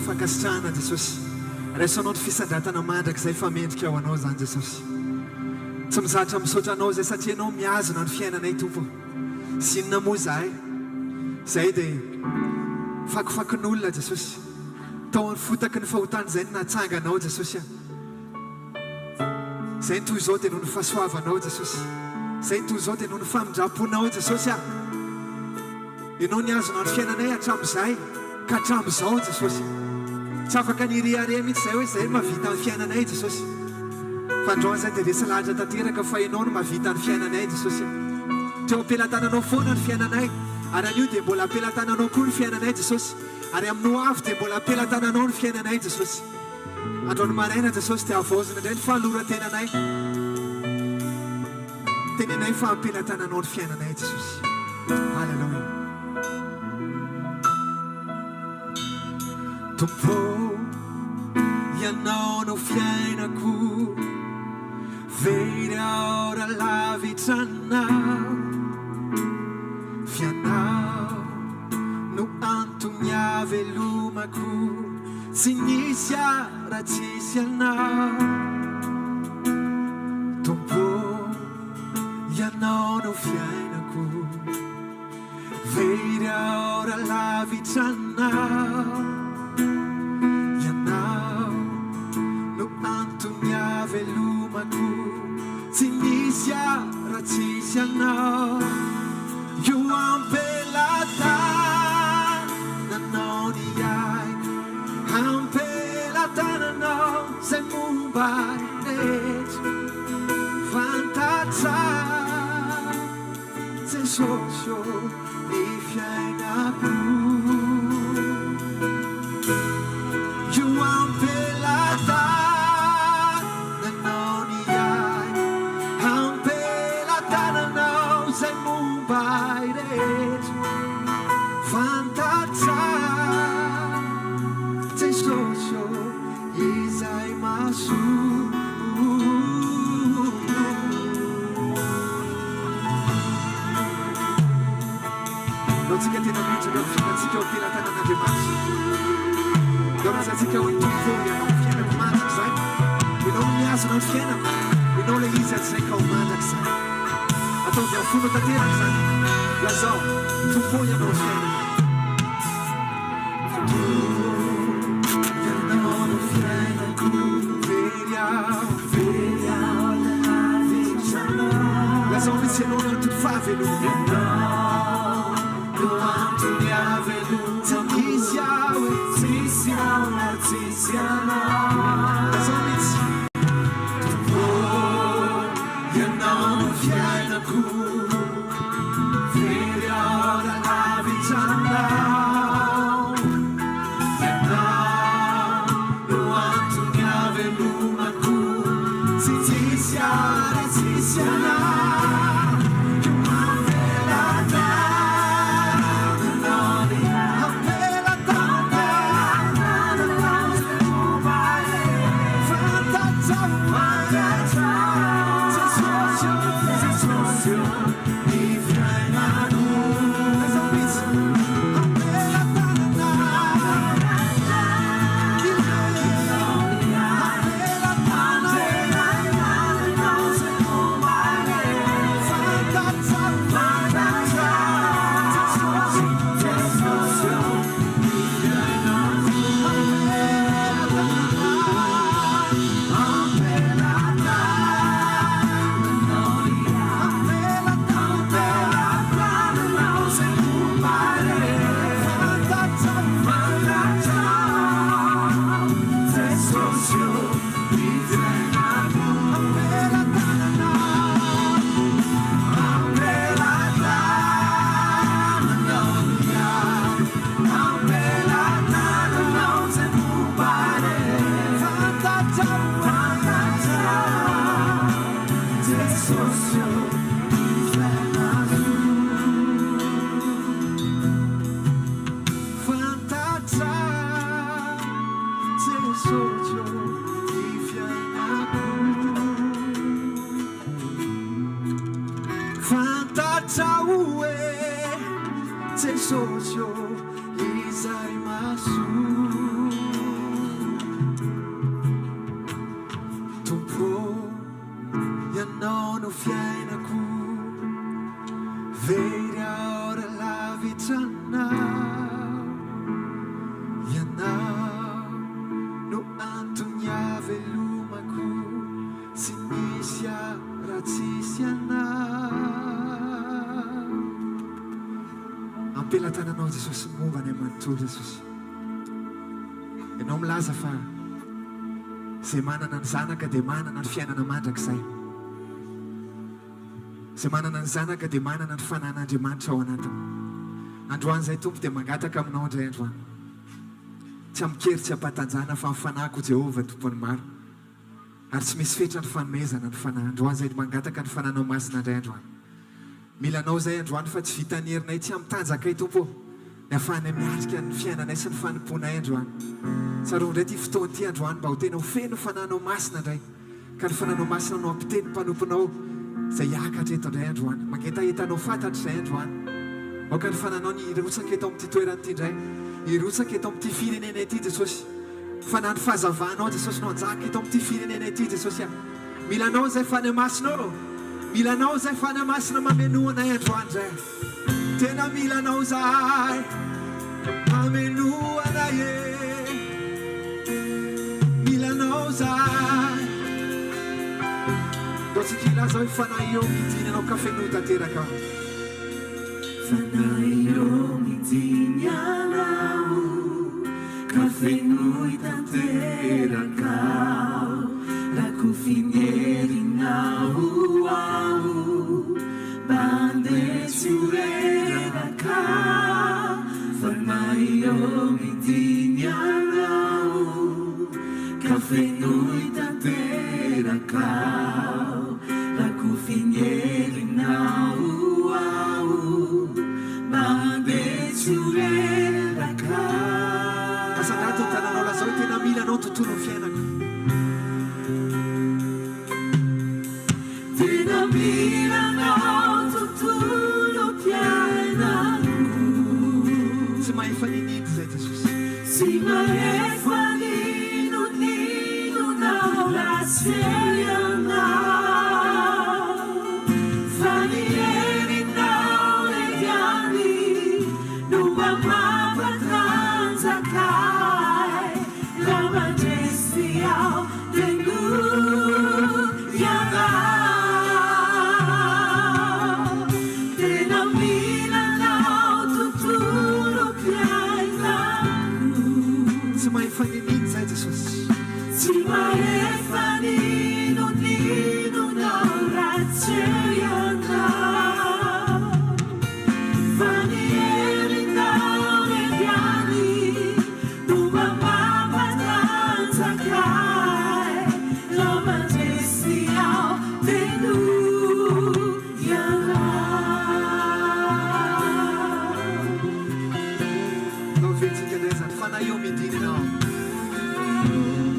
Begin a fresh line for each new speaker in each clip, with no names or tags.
Fakasitrahana Jesosy, raisanao ny fisandratana mandrakizay fa mendrika ao anao zany Jesosy. Tsy mizatra misaotra anao zay satria anao miazona ny fiainanay Tompo. Sy inona moa zahay, zay dia fakifakin'olona Jesosy. Tao ny fotaky ny fahotany zay ny natsanganao Jesosy. Zay ny toy izao dia noho ny fahasoavanao Jesosy. Zay ny toy izao dia noho ny famindraponao Jesosy. Ianao niazona ny fiainanay hatramin'izay ka hatramin'izao Jesosy. Tsy afaka niriare mihitsy zay hoe zay mahavita ny fiainanay Jesosy. Fa androany zay dia resy lahatra tanteraka fa ianao no mahavita ny fiainanay Jesosy. Teo ampelantananao foana ny fiainanay, ary an'io dia mbola ampelantananao koa ny fiainanay Jesosy. Ary aminao avy dia mbola ampelantananao ny fiainanay Jesosy. androany maraina Jesosy tia avaozana indray ny fahaloran-tenanay tenenay fampilatananao ny fiainanay Jesosy. Halleluja. Tompo ianao no fiainako very ora lavitranao fianao no antony avelomako tsy nisy raha tsisy anao. Tompo ianao no fiainako very ora lavitranao ianao no antony avelomako tsy nisy raha tsisy anao. Io ampelantananao ny aiko ampelantananao zay momba rehetra fantatra Jesosy ny fiainako. Io ampelantananao ny aiko ampelantananao zay momba rehetra fantatra Jesosy izay mahasoa. Tsika tena mitraka amin'ny fiainantsika eo ampelantanan'Andriamanitra. Laorazatsika hoe tompo ianao ny fiainako mandraka izay. Ianao no miazona ny fiainako. Ianao ilay izy atsy ka ho mandraka izay. Atao dia fomba tanteraka izany. Lazao, tompo ianao ny fiainako. Ianao no fiainako very aho lazao misy ianao no antony fahavelomana. Ampelantananao Jesosy momba ny amanontolo Jesosy. Ianao milaza fa izay manana ny zanaka dia manana ny fiainana mandrakizay. Izay manana ny zanaka dia manana ny fanan'Andriamanitra ao anatiny. Androany izay Tompo dia mangataka aminao indray androany. tsy amikery-tsy ampatanjana fa mifanako Jehova tompony maro ary tsy misy fetra ny fanomezana ny fanahy androany zay mangataka ny fananao masina indray androany milanao zay androany fa tsy vitanyherinay tsy amitanjakay tompo ny afahany miatrika ny fiainanay sy ny fanomponay androany tsaro indray ty fotoany ty androany mba ho tena ho feno fananao masina indray ka ny fananao masina no ampiteny mpanomponao zay hiakatra eto indray androany mangetaentanao fantatry zay androany aoka ny fananao ny irotsaka eto amin'ity toerany ity indray irotsaka eto amin'ity firenena ity Jesosy fanany fahazavanao Jesosy no anjaka eto amin'ity firenena ity Jesosy milanao zay fanamasinao milanao zay fanamasina mamenoanay androany zay tena milanao zay mamenoanay milanao zay mbo tsy kilazao fanahy eo midiny anao kafeno tanteraka
fanahy eo midiny anao kafeno tanterakao lako finyerinao ao bandetsy oreraka fanahy eo midiny anao kafeno tanterakao lako finyerinao ao bandetsy oreraka
asanaty tananao lazao tena milanao tontolo fiainako
tena milanao tontolo fiainako
tsy mahefa ninino zay Jesosy
tsy mahefa ninonao laserianao fa ny herinao lehiany no mampatanjakay la mandresy ao tengoianao tena milanao tontolo fiainako
tsy mahefa ninino zay Jesosy
tsy mahefa ninonao ratserianao fa ny herinao lehiany no mampatanjakay la mandresy ao tengoianao
no vetsika indray zany fanahy eo midiny anao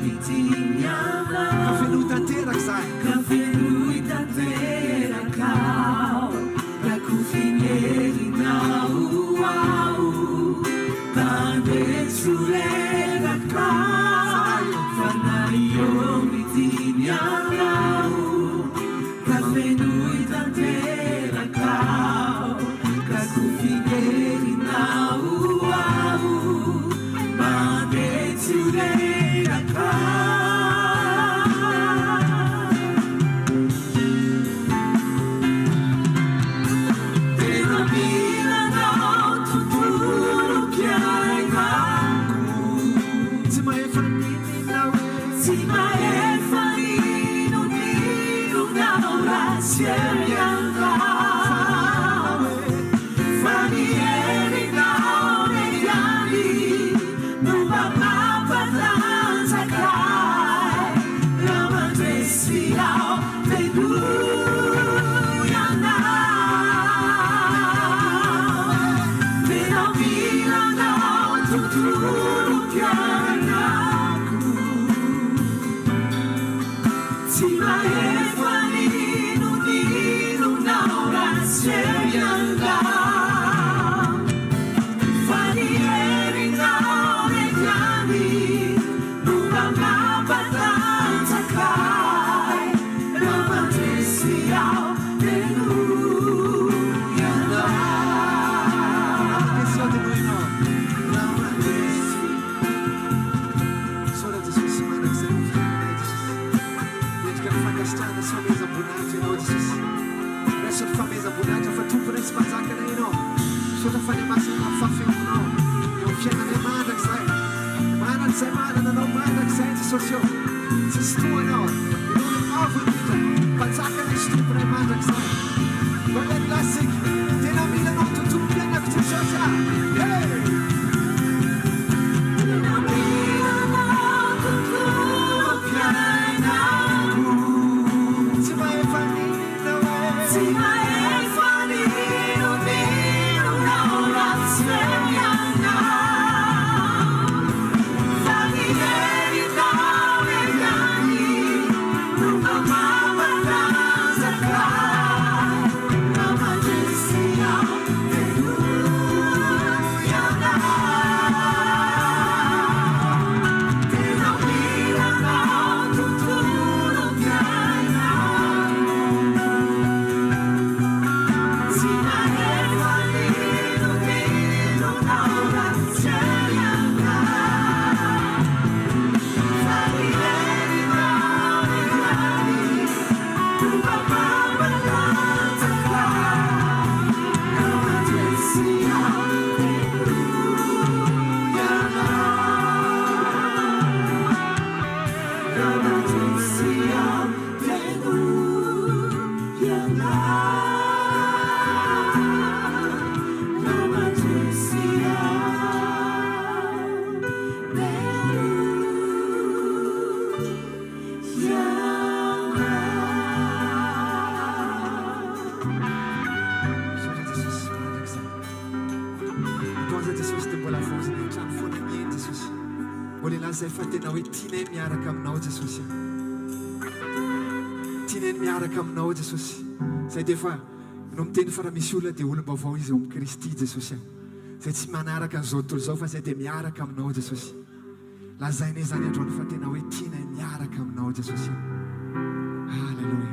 midiny anao
kafeno tanteraky zay
kafeno tanterakao lako finyerinao ao bandetsy oreraka fanahy eo midiny anao kafeno tanterakao lako finyerinao ao bandetsy oreraka tena milanao tontolo fiainako
tsy mahefa ninina
tsy mahefa ninonao raserianao fa ny herinao lehiany no mampatanjakay la mandresy ao tengoianao tena milanao tontolo fiainako tsy mahefa ninonao raserianao fa ny herinao lehiany no mampatanjakay la mandresy ao tengoianao
Pessoal de noite não mandesse só Jesús semana que será gente que não faz só mesa bonita não Jesus essa família bonita foi tudo por esse pasaca daí não só da família mais uma fafia não eu fiana de manda que sai mana de semana não manda que sai de socio se estua não não ovo pasaca de estupro de manda que sai olha classic tem na mina não tudo bem na preciosa hey Zay fa tena hoe tianay miaraka aminao Jesosy, tianay miaraka aminao Jesosy. Zay dia fa no miteny fa raha misy olona dia olom-baovao izy eo amin'ny Kristy Jesosy, zay tsy manaraka an'izao tontolo izao fa zay dia miaraka aminao Jesosy. Lazainay zany androany fa tena hoe tianay miaraka aminao Jesosy. Halleluja.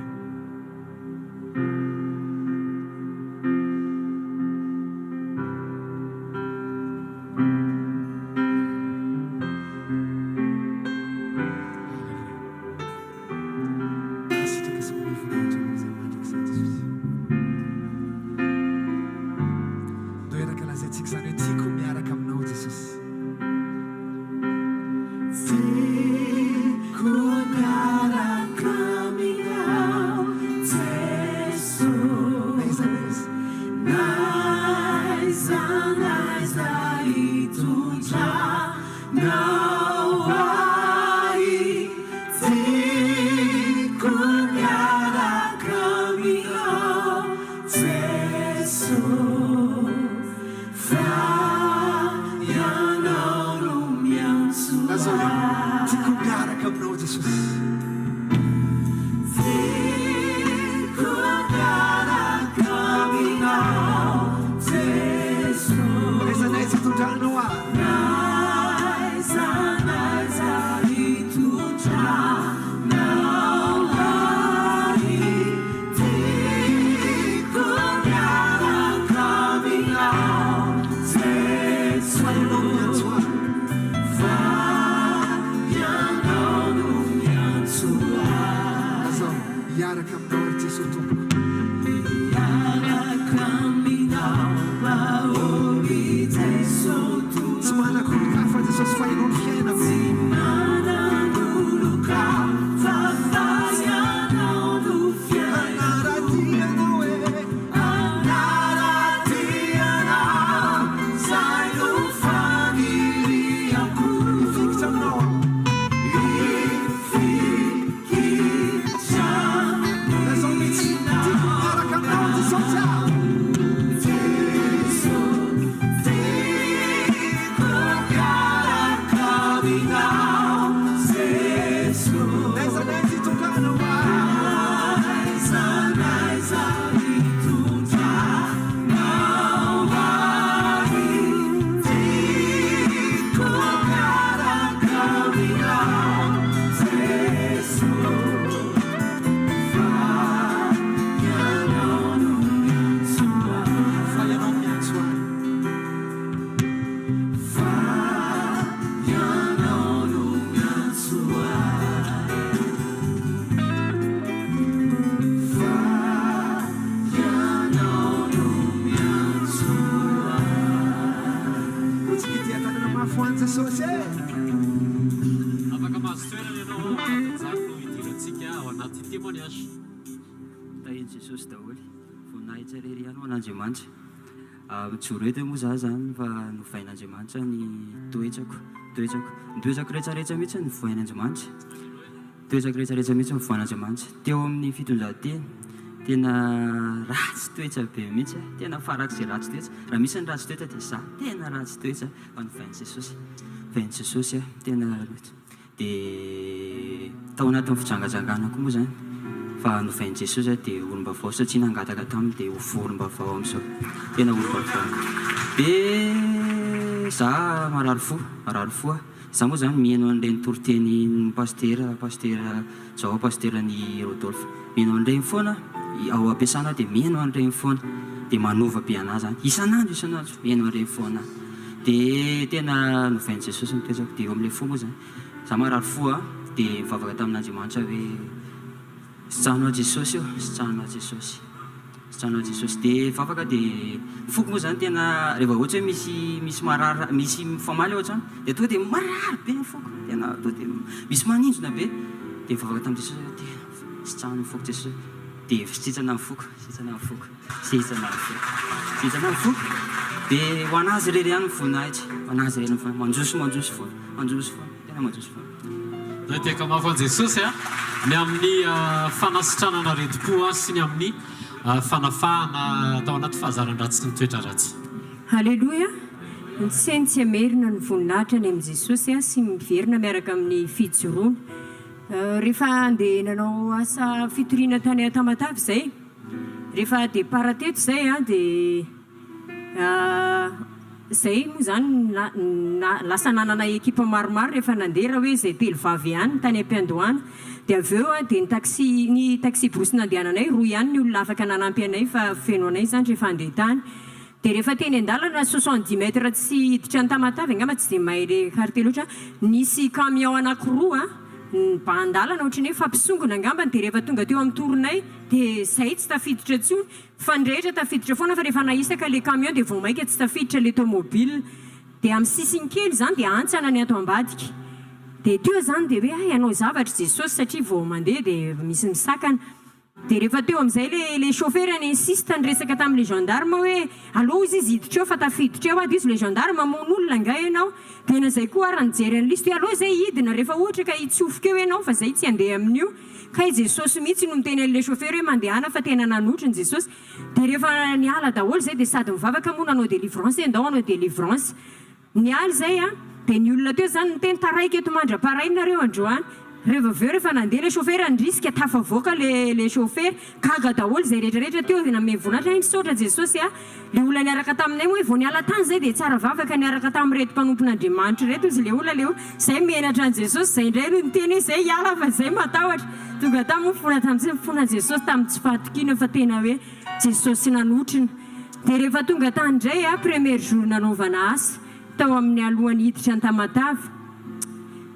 Tsorety moa za zany fa novain'Andriamanitra ny toetrako rehetrarehetra mihitsy novoain'Andriamanitra, toetrako rehetrarehetra mihitsy novoain'Andriamanitra. Teo amin'ny fitonjahan-teny tena ratsy toetra be mihitsy tena farak'izay ratsy toetra raha misy ny ratsy toetra dia za tena ratsy toetra fa novain'i Jesosy vain'i Jesosy tena dia tao anatin'ny fijangajangana koa moa zany fa novain'i Jesosy dia olombavao satria nangataka taminy dia ho olombavao amin'izao tena olombavao dia za marary fo za moa zany mihaino an'ireny toroteny pastera zao pasterany Rodolphe mihaino an'ireny foana ao ampiasana dia mihaino an'ireny foana dia manova be anazy zany isan'andro mihaino an'ireny foana dia tena novain'i Jesosy mitoetrako dia eo amin'ilay fo moa zany za marary fo dia mivavaka tamin'Andriamanitra hoe sitrahanao Jesosy io sitrahanao Jesosy dia vavaka dia foko moa zany tena rehefa ohatra hoe misy marary misy mifamaly ohatra dia tonga dia marary be ny foko tena tonga dia misy maninjona be dia mivavaka tamin'i Jesosy dia sitrahana foko Jesosy dia sitrana ny foko dia ho anazy rery ihany voninahitra mandroso foana tena mandroso foana.
Zay tiaka mafan Jesosy ny amin'ny fanasitranana retim-po sy ny amin'ny fanafahana atao anaty fahazaran-dratsy sy ny toetra ratsy.
Halleluja. Ny sainy tsy hamerina ny voninahitra ny amin'i Jesosy sy miverina miaraka amin'ny fijoroana. Rehefa andeha nanao asa fitoriana tany Tamatavy izay, rehefa départ teto izay dia izay moa zany lasa nanana ekipa maromaro rehefa nandeha raha hoe izay telovavy ihany tany am-piandohana dia avy eo dia ny taxi brosy nandehananay roa ihany ny olona afaka nanampy anay fa feno anay zany rehefa andeha tany dia rehefa teny an-dalana 70 mètres tsy hiditra ny Tamatavy angamba tsy dia mahay le karite loatra nisy camion anankiroa mba-an-dalana ohatran'ny hoe fampisongona angamba dia rehefa tonga teo amin'ny toronay dia zay tsy tafiditra intsony fa ny rehetra tafiditra foana fa rehefa nahisaka le camion dia vao maika tsy tafiditra le tomobile dia amin'ny sisiny kely zany dia antsana ny ato ambadika dia teo zany dia hoe ianao zavatra Jesosy satria vao mandeha dia misy misakana dia rehefa teo amin'izay le chauffeur any insiste nyresaka tamin'le gendarme hoe aloha izy hiditra eo fa tafiditra eo ady izy le gendarme mono olona nga ianao dia nazay koa ara nijery any lista hoe aloha izay hidina rehefa ohatra ka hitsofoka eo ianao fa zay tsy handeha amin'io ka i Jesosy mihitsy no miteny an'le chauffeur hoe mandehana fa tena nanotra ny Jesosy dia rehefa niala daholo zay dia sady mivavaka moa nanao délivrance andao anao délivrance nialy zay dia ny olona teo zany niteny taraiky eto mandra-parainareo androany rehefa nandeha le chauffeur andrisika tafavoaka le chauffeur gaga daholo zay rehetrarehetra teo dia name voninahitra misaotra Jesosy le olona niaraka taminay moa vao niala tany zay dia tsara vavaka niaraka tamin'ny reto mpanompon'Andriamanitra reto izy le olona leo zay menatra an Jesosy zay indray no niteny hoe zay hiala fa zay matahotra tonga tamin'ny mifona tamin'izay mifona Jesosy tamin'ny tsy fahatokina fa tena hoe Jesosy nanotrina dia rehefa tonga tany indray premier jour nanaovana asa tao amin'ny alohan'ny hiditra ny Tamatavy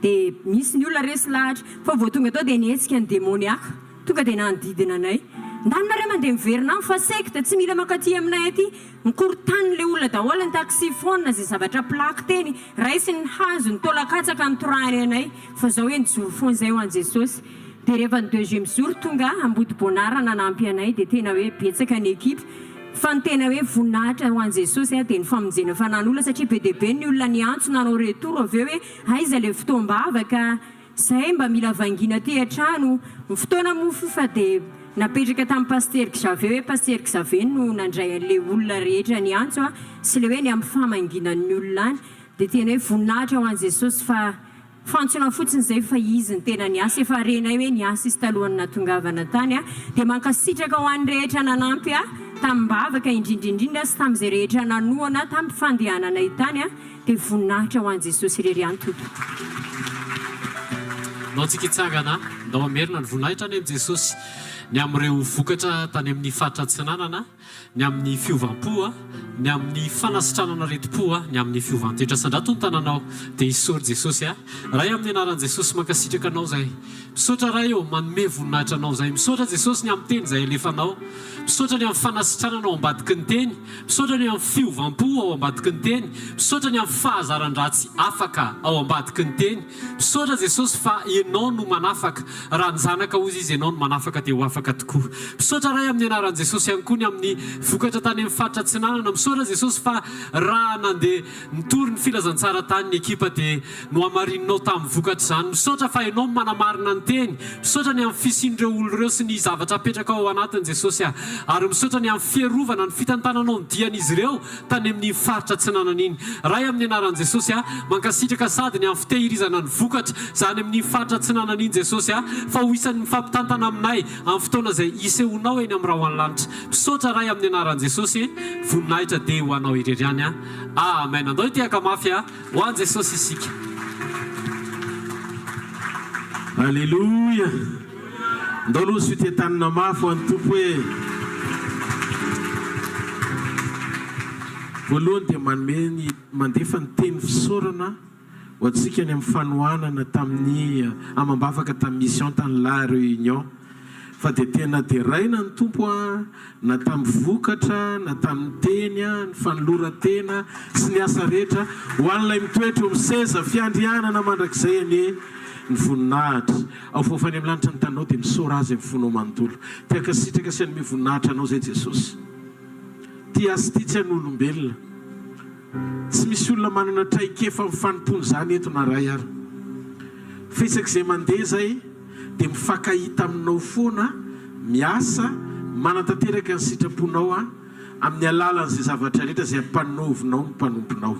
dia misy ny olona resy lahatra fa vao tonga tao dia nihetsika ny demoniaka tonga dia nanodidina anay ndanonareo mandeha miverina fa sekta tsy mila makaty aminay aty nikorontan'le olona daholo ny taxifone zay zavatra plaky teny raisy ny hazo ny tolakatsaka nitorahany anay fa zao hoe nijoro foana zay ho an Jesosy dia rehefa ny deuxième jour tonga ambody bonara nanampy anay dia tena hoe betsaka ny ekipa fa ny tena hoe voninahitra ho an Jesosy dia ny famonjena fanan'olona satria be dia be ny olona niantso nanao retour avy eo hoe aiza le fotoam-bavaka zay mba mila vangina ty an-trano ny fotoana mofo fa dia napetraka tamin'ny paster Xavier hoe paster Xavier no nandray an'le olona rehetra niantso sy le hoe ny amin'ny famanginan'ny olona any dia tena hoe voninahitra ho an Jesosy fa fantsona fotsiny zay fa izy ny tena niasa efa renay hoe niasa izy talohany natongavana tany dia mankasitraka ho an'ny rehetra nanampy tamin'ny-bavaka indrindrindrindra sy tamin'izay rehetra nanoana tamin'ny fandehananay tany dia voninahitra ho an Jesosy rery antoto
nao tsika hitsangana ndao amerina ny voninahitra any amin'i Jesosy ny amin'ireo vokatra tany amin'ny fahatratsinanana ny amin'ny fiovampo ny amin'ny fanasitranana retim-po ny amin'ny fiovantoetra sandrato ny tananao dia isory Jesosy raha amin'ny anaran'i Jesosy mankasitraka anao zay misaotra raha eo manome voninahitra anao zay misaotra Jesosy ny amin'ny teny zay alefanao misaotra ny amin'ny fanasitranana ao ambadiky ny teny misaotra ny amin'ny fiovampo ao ambadiky ny teny misaotra ny amin'ny fahazaran-dratsy afaka ao ambadiky ny teny misaotra Jesosy fa ianao no manafaka raha ny zanaka ozy izy ianao no manafaka dia ho afaka tokoa. Misaotra ray amin'ny anaran'i Jesosy ihany koa ny amin'ny vokatra tany amin'ny faritra Atsinanana. Misaotra Jesosy fa raha nandeha nitory ny filazantsara tany ny ekipa dia no hamarinonao tamin'ny vokatra izany. Misaotra fa ianao manamarina ny teny. Misaotra ny amin'ny fisian'ireo olona ireo sy ny zavatra apetraka ao anatiny Jesosy ary misaotra ny amin'ny fiarovana ny fitantananao ny dian'izy ireo tany amin'ny faritra Atsinanana iny. Ray amin'ny anaran'i Jesosy mankasitraka sady ny amin'ny fitehirizana ny vokatra izany amin'ny faritra Atsinanana iny Jesosy fa ho isan'ny mifampitantana aminay amin'ny fotoana izay isehonao eny amin'ny raha lanitra. Misaotra ray amin'ny anaran'i Jesosy voninahitra dia ho anao irery ihany. Amen. Andao itiaka mafy ho an'i Jesosy isika.
Alléluia. Ndao aloha sy fitetanana mafy ho an'ny tompo hoe voalohany dia manome mandefa ny teny fisaorana ho antsika ny amin'ny fanohanana tamin'ny amam-bavaka tamin'ny mission tany la réunion fa dia tena deraina ny tompo na tamin'ny vokatra na tamin'ny teny ny fanoloran-tena sy ny asa rehetra ho an'ilay mitoetra amin'ny seza fiandrianana mandrakizay ny voninahitra ao fofany amin'ny lanitra ny tanao dia misaora azy amin'ny fonao manontolo tiaka sitraka sy anome voninahitra anao zay Jesosy. Ty asy ty tsy an'olombelona tsy misy olona manana traikefa amin'ny fanompony izany eto na ray ary fa isak'izay mandeha zay dia mifankahita aminao foana miasa manatanteraka ny sitraponao amin'ny alalan'izay zavatra rehetra izay ampanovinao ny mpanomponao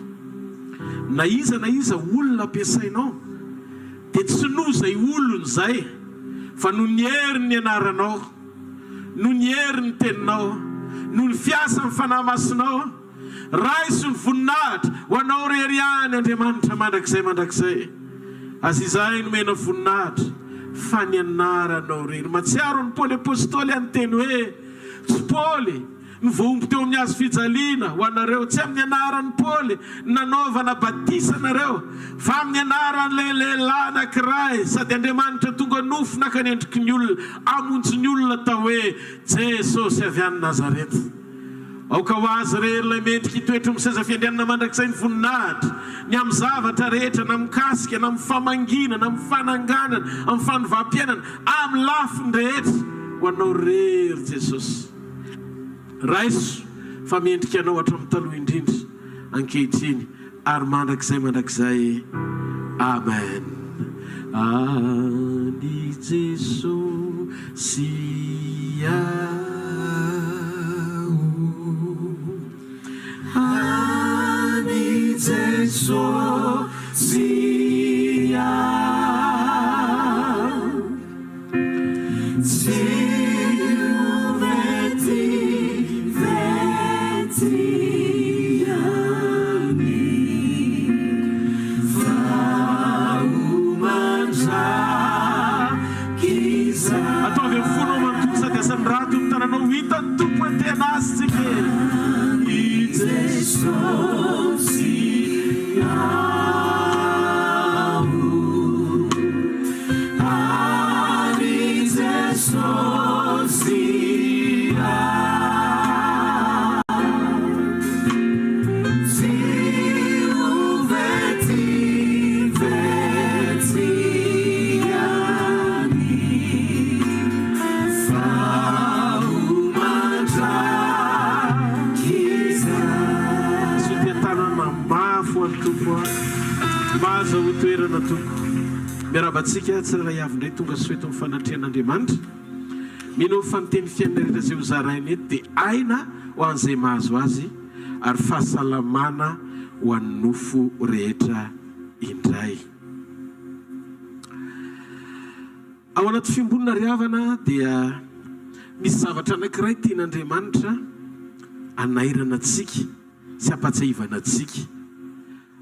na iza olona ampiasainao dia tsy no zay olony zay fa no ny hery ny anaranao no ny hery ny teninao no ny fiasa amin'ny fanahy masinao ray sy ny voninahitra ho anao rery ihany Andriamanitra mandrakizay azy izay nomena voninahitra fa ny anaranao rery. Matsiaro ny Paoly apôstôly any teny hoe tsy Paoly ny voaomby teo amin'ny azo fijaliana ho anareo tsy amin'ny anaran'ny Paoly nanaovana batisa anareo fa amin'ny anaran'ilay lehilahy anankiray sady Andriamanitra tonga nofo naka ny endriky ny olona amonjy ny olona tao hoe Jesosy avy any Nazareta. Aoka ho azy rery ilay mendrika hitoetra amin'ny seza fiandrianana mandrakizay ny voninahitra ny amin'ny zavatra rehetra na mikasika na amin'ny famangina na amin'ny fananganana amin'ny fanovam-piainana amin'ny lafiny rehetra ho anao rery Jesosy. Raiso fa mendrika anao hatramin'ny taloha indrindra ankehitriny ary mandrakizay amen. Ani Jesosy Ani Jesosy miarabantsika tsy raha avy indray tonga soeto amin'ny fanatrehan'Andriamanitra mino fanonteny fiainana rehetra izay ho zarainy eto dia aina ho an'izay mahazo azy ary fahasalamana ho an'ny nofo rehetra indray. Ao anaty fiambonana riavana dia misy zavatra anankiray tian'Andriamanitra anairana antsika sy ampatsahivana antsika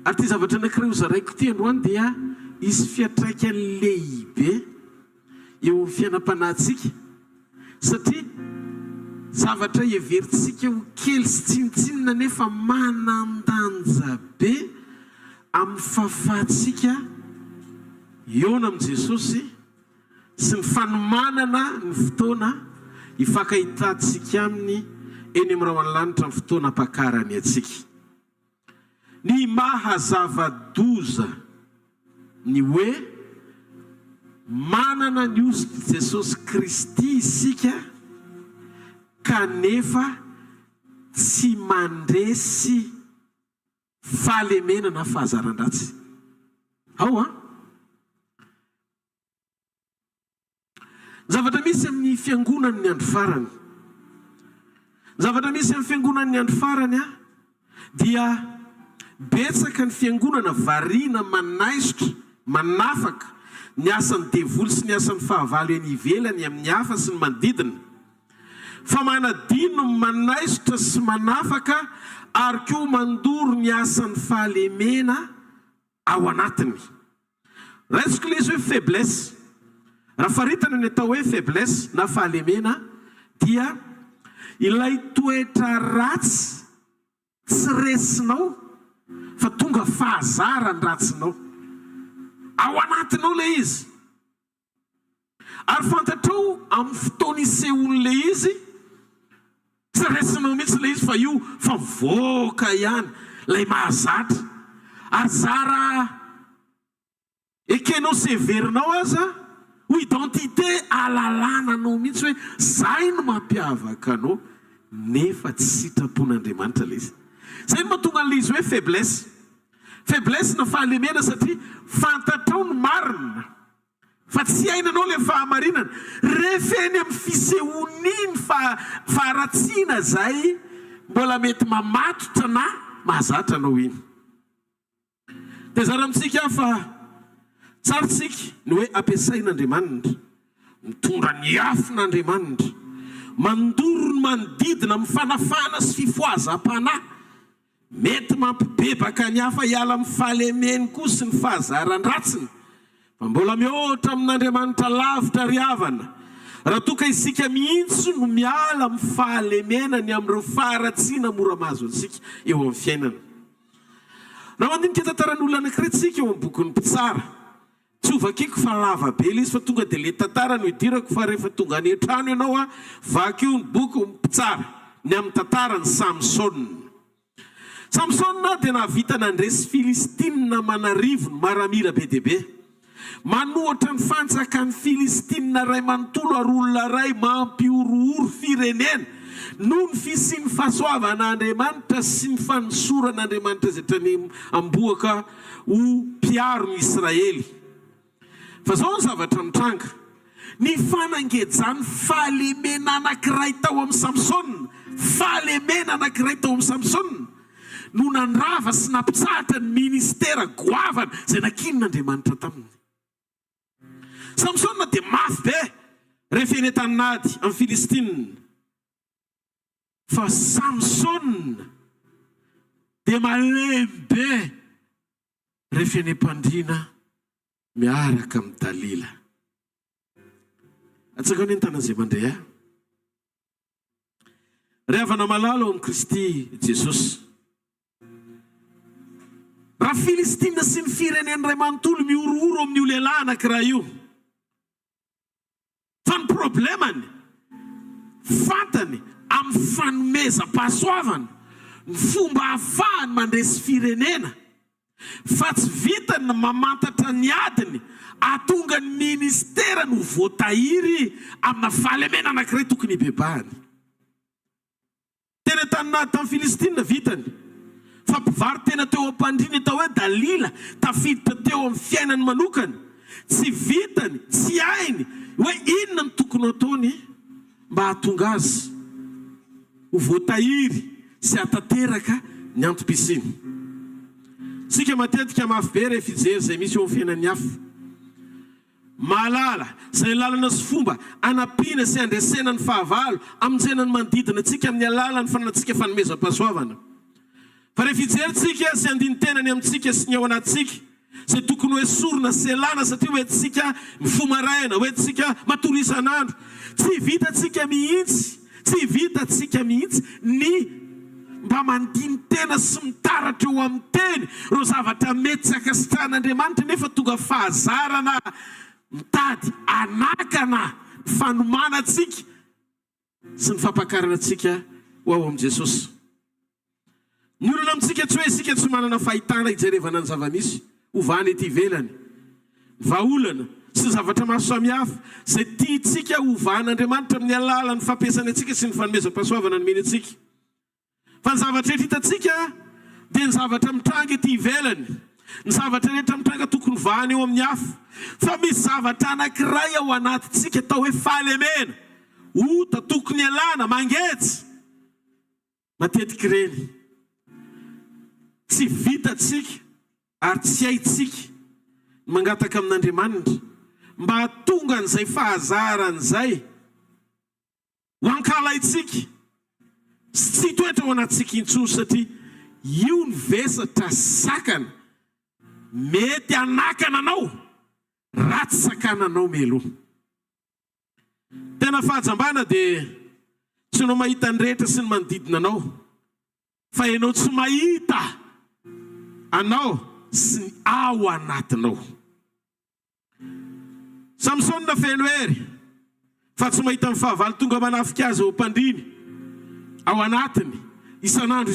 ary ty zavatra anankiray ho zaraiko ty androany dia isy fiatraikany lehibe eo amin'ny fiainam-panahintsika satria zavatra everitsika ho kely sy tsinitsinina nefa manandanja be amin'ny fahafahantsika eona amin'i Jesosy sy ny fanomanana ny fotoana hifankahitantsika aminy eny amin'ny rahoany lanitra ny fotoana hampakarany atsika. Ny mahazava-doza ny hoe manana ny osiky Jesosy Kristy isika kanefa tsy mandresy fahalemena na fahazaran-dratsy. Ao a zavatra misy amin'ny fiangonan'ny andro farany, zavatra misy amin'ny fiangonan'ny andro farany a dia betsaka ny fiangonana variana manaisitra manafaka ny asan'ny devoly sy ny asan'ny fahavalo eny ivelany amin'ny hafa sy ny manodidina, fa manadino manaisitra sy manafaka ary koa mandoro ny asan'ny fahalemena ao anatiny. Raisiko ilay izy hoe faiblesse. Raha faritana ny atao hoe faiblesse na fahalemena dia ilay toetra ratsy tsy resinao fa tonga fahazara ny ratsinao ao anatinao ilay izy. Ary fantatrao amin'ny fotoana isehoan'ilay izy tsy resinao mihitsy ilay izy fa io fa voaka ihany ilay mahazatra. Ary zara ekenao severinao aza ho identité alalananao mihitsy hoe zay no mampiavaka anao nefa tsy sitrapon'Andriamanitra ilay izy. Zay no mahatonga an'ilay izy hoe faiblesse. Faiblesse na fahalemena satria fantatrao no marina fa tsy hainanao ilay fahamarinana. Rehefa eny amin'ny fisehoan'iny faharatsiana zay mbola mety mamatotra na mahazatra anao iny. Dia zara amintsika fa tsaritsika ny hoe ampiasain'Andriamanitra, mitondra ny afin'Andriamanitra, mandoro ny manodidina mifanafana sy fifoazam-panahy, mety mampibebaka ny hafa hiala amin'ny fahalemeny koa sy ny fahazaran-dratsiny, fa mbola mihoatra amin'Andriamanitra lavitra ry havana. Raha toa ka isika mihitsy no miala amin'ny fahalemenany amin'ireo faharatsiana mora mahazo antsika eo amin'ny fiainana. Raha mandinika tantaran'olona anankiray tsika eo amin'ny bokin'ny mpitsara, tsy ovakiko fa lava be ilay izy fa tonga dia ilay tantara no hidirako fa rehefa tonga any an-trano ianao a vaky io ny boky mpitsara ny amin'ny tantarany Samson. Samson dia nahavita nandresy Filistina manarivony maramila be dia be. Manohatra ny fanjakan'ny Filistina ray manontolo ary olona ray mampiorooro firenena noho ny fisian'ny fahasoavan'Andriamanitra sy ny fanosoran'Andriamanitra izay trany amboaka ho mpiaro ny Israely. Fa zao ny zavatra mitranga, ny fanangejany fahalemena anankiray tao amin'ny Samson, fahalemena anankiray tao amin'ny Samson no nandrava sy nampitsahatra ny ministera goavana izay nakinin'Andriamanitra taminy. Samson dia mafy be rehefa eny an-taninady amin'ny Filistina. Fa Samson dia malemy be rehefa eny am-pandriana miaraka amin'ny Dalila. Atsaka ny entana izay mandray ry havana malalo amin'ny Kristy Jesosy. Raha Filistina sy ny fireneny ray manontolo miorooro amin'ny lehilahy anankiray io, fa ny problemany fantany amin'ny fanomezam-pahasoavana, ny fomba ahafahany mandresy firenena, fa tsy vitany mamantatra ny adiny atonga ny ministera no voatahiry amina fahalemena anankiray tokony hibebahany. Tena taninady tamin'ny Filistina vitany, fa mpivary tena teo am-pandriana atao hoe Dalila tafiditra teo amin'ny fiainany manokana. Tsy vitany, tsy hainy hoe inona ny tokony ataony mba hahatonga azy ho voatahiry sy hatateraka ny antom-pisiany. Sika matetika mafy be rehefa ijery izay misy eo amin'ny fiainan'ny hafa. Mahalala izay lalana sy fomba anampiana sy andresena ny fahavalo amonjenany manodidina antsika amin'ny alalany fanantsika fanomezam-pahasoavana. Fa rehefa ijery tsika sy andiny tenany amintsika sy ny ao anatsika izay tokony hoe sorona sy elana satria hoentsika mifomaraina, hoentsika matory isan'andro. Tsy vitatsika mihitsy, tsy vitatsika mihitsy ny mba mandiny tena sy mitaratra eo amin'ny teny reo zavatra mety tsy akasitran'Andriamanitra nefa tonga fahazarana mitady anakana fanomana antsika sy ny fampakarana antsika ho ao amin'ny Jesosy. Ny olana amintsika tsy hoe isika tsy manana fahitana hijerevana ny zava-misy, hovany ety ivelany, vaolana sy zavatra maro samihafa zay tiantsika ovan'Andriamanitra amin'ny alalan'ny fampiasany atsika sy ny fanomezam-pahasoavana nomeny atsika. Fa ny zavatra rehetra hitantsika dia ny zavatra mitranga ety ivelany, ny zavatra rehetra mitranga tokony vahana eo amin'ny hafa. Fa misy zavatra anankiray ao anatintsika atao hoe fahalemena, ota tokony alana, mangetsy. Matetika ireny tsy vitantsika ary tsy haintsika mangataka amin'Andriamanitra mba hatonga an'izay fahazarana izay ho ankalaitsika sy toetra ao anatintsika intsony, satria io ny vesatra sakana mety anakana anao ratsy sakananao meloha. Tena fahajambana dia tsy anao mahita ny rehetra sy ny manodidina anao, fa ianao tsy mahita anao sy ny ao anatinao. Samsona feno hery fa tsy mahita ny fahavalo tonga manafika azy ao mpandriny ao anatiny isanandro.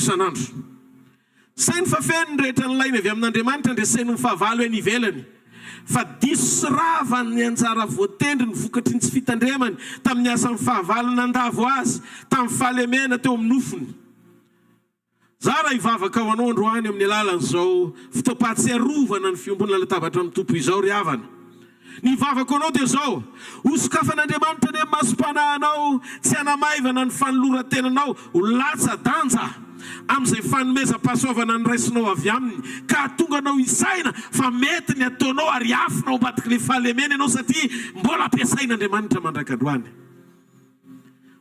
Sainy fa feno ny rehetra nylaina avy amin'Andriamanitra andresainy ny fahavalo eny ivelany, fa diso ravany anjara voatendry ny vokatry ny tsy fitandremany tamin'ny asan'ny fahavalo nandavo azy tamin'ny fahalemena teo amin'ny nofony. Zara ivavaka ao anao androany amin'ny alalan'izao fitopahatsiarovana ny fiombona latabatra amin'ny tompo izao ry havana. Ny vavaka anao dia zao, osokafan'Andriamanitra ny masom-panahinao tsy hanamaivana ny fanoloran-tenanao ho latsa-danja amin'izay fanomezam-pahasoavana ny raisinao avy aminy, ka tonga anao isaina fa mety ny ataonao ary afinao ambadiky le fahalemena ianao satria mbola ampiasain'Andriamanitra mandrakandroany.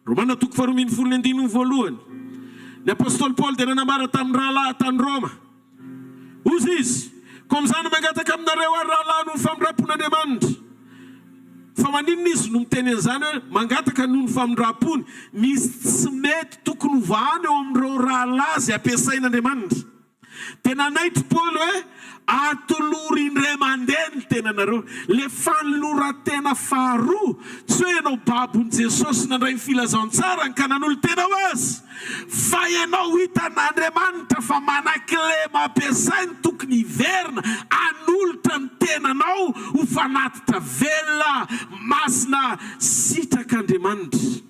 Romana 4:19 ny apôstôly Paoly dia nanambara tamin'ny rahalahy tany Roma. Ozy izy, koa amin'izany mangataka aminareo ary rahalahy noho ny famindram-pon'Andriamanitra. Fa maninona izy no miteny an'izany hoe mangataka noho ny famindram-pony, misy tsy mety tokony hovahana eo amin'ireo rahalahy izay ampiasain'Andriamanitra. Tena naitry Paoly hoe atolory indray mandeha ny tenanareo. Le fanoloran-tena faharoa tsy hoe ianao babon'i Jesosy nandray ny filazantsarany ka nanolo tena ho azy, fa ianao hitan'Andriamanitra fa manan-kile mampiasainy tokony hiverina hanolotra ny tenanao ho fanatitra velona masina sitrak'Andriamanitra.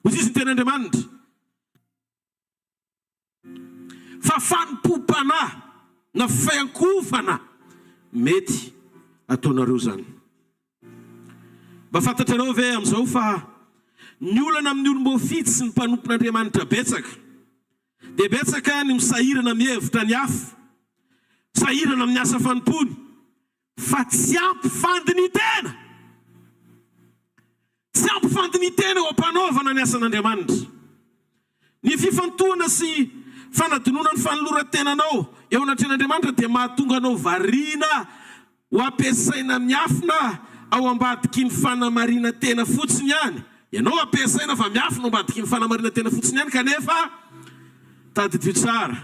Hoy izy ny ten'Andriamanitra, fa fanimpom-panahy na fiankofana mety ataonareo zany. Mba fantatrareo ve amin'izao fa ny olana amin'ny olom-boafitsy sy ny mpanompon'Andriamanitra betsaka, dia betsaka ny misahirana amin'ny hevitra ny hafa, sahirana amin'ny asa fanimpony, fa tsy ampy ny tena. Tsy ampy ny tena eo ampanaovana ny asan'Andriamanitra. Ny fifantohana sy fanadinona ny fanoloran-tenanao eo anatren'Andriamanitra dia mahatonga anao variana ho ampiasaina amin'ny afina ao ambadiky ny fanamarina tena fotsiny ihany. Ianao ampiasaina fa miafina ao ambadiky ny fanamarina tena fotsiny ihany, kanefa tadidio tsara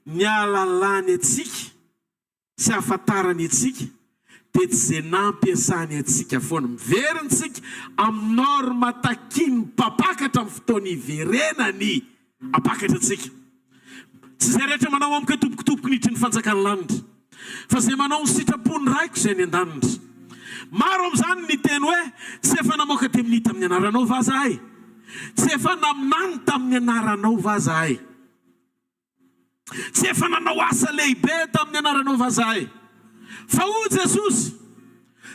ny alalany atsika sy ahafantarany atsika dia tsy izay nampiasany atsika foana. Miverintsika amin'ny norma takiny mpapakatra amin'ny fotoana iverenany apakatra atsika. Tsy izay rehetra manao amika tobokotoboko nitry ny fanjakany lanitra, fa izay manao ny sitrapony raiko izay ny an-danitra. Maro amin'izany ny teny hoe tsy efa namoaka demin'ny tamin'ny anaranao va zahay, tsy efa naminany tamin'ny anaranao va zahay, tsy efa nanao asa lehibe tamin'ny anaranao va zahay. Fa o Jesosy,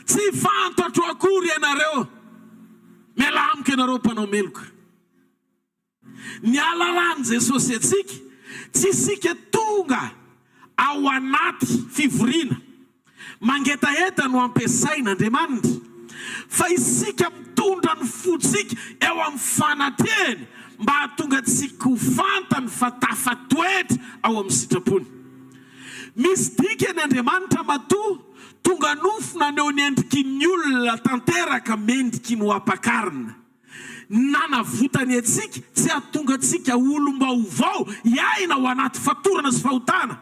tsy fantatro akory ianareo, miala amiko ianareo mpanao meloka. Ny alalany Jesosy atsika, tsy isika tonga ao anaty fivoriana mangetaheta no ampiasain'Andriamanitra, fa isika mitondra ny fotsika eo amin'ny fanatrehany mba hahatonga tsika ho fantany fa tafatoetra ao amin'ny sitrapony. Misy dika ny Andriamanitra matoa tonga nofona neo ny endriky ny olona tanteraka mendriky ny ho ampakarina. Nanavotany atsika tsy hahatonga atsika olom-baovao iaina ao anaty fatorana sy fahotana,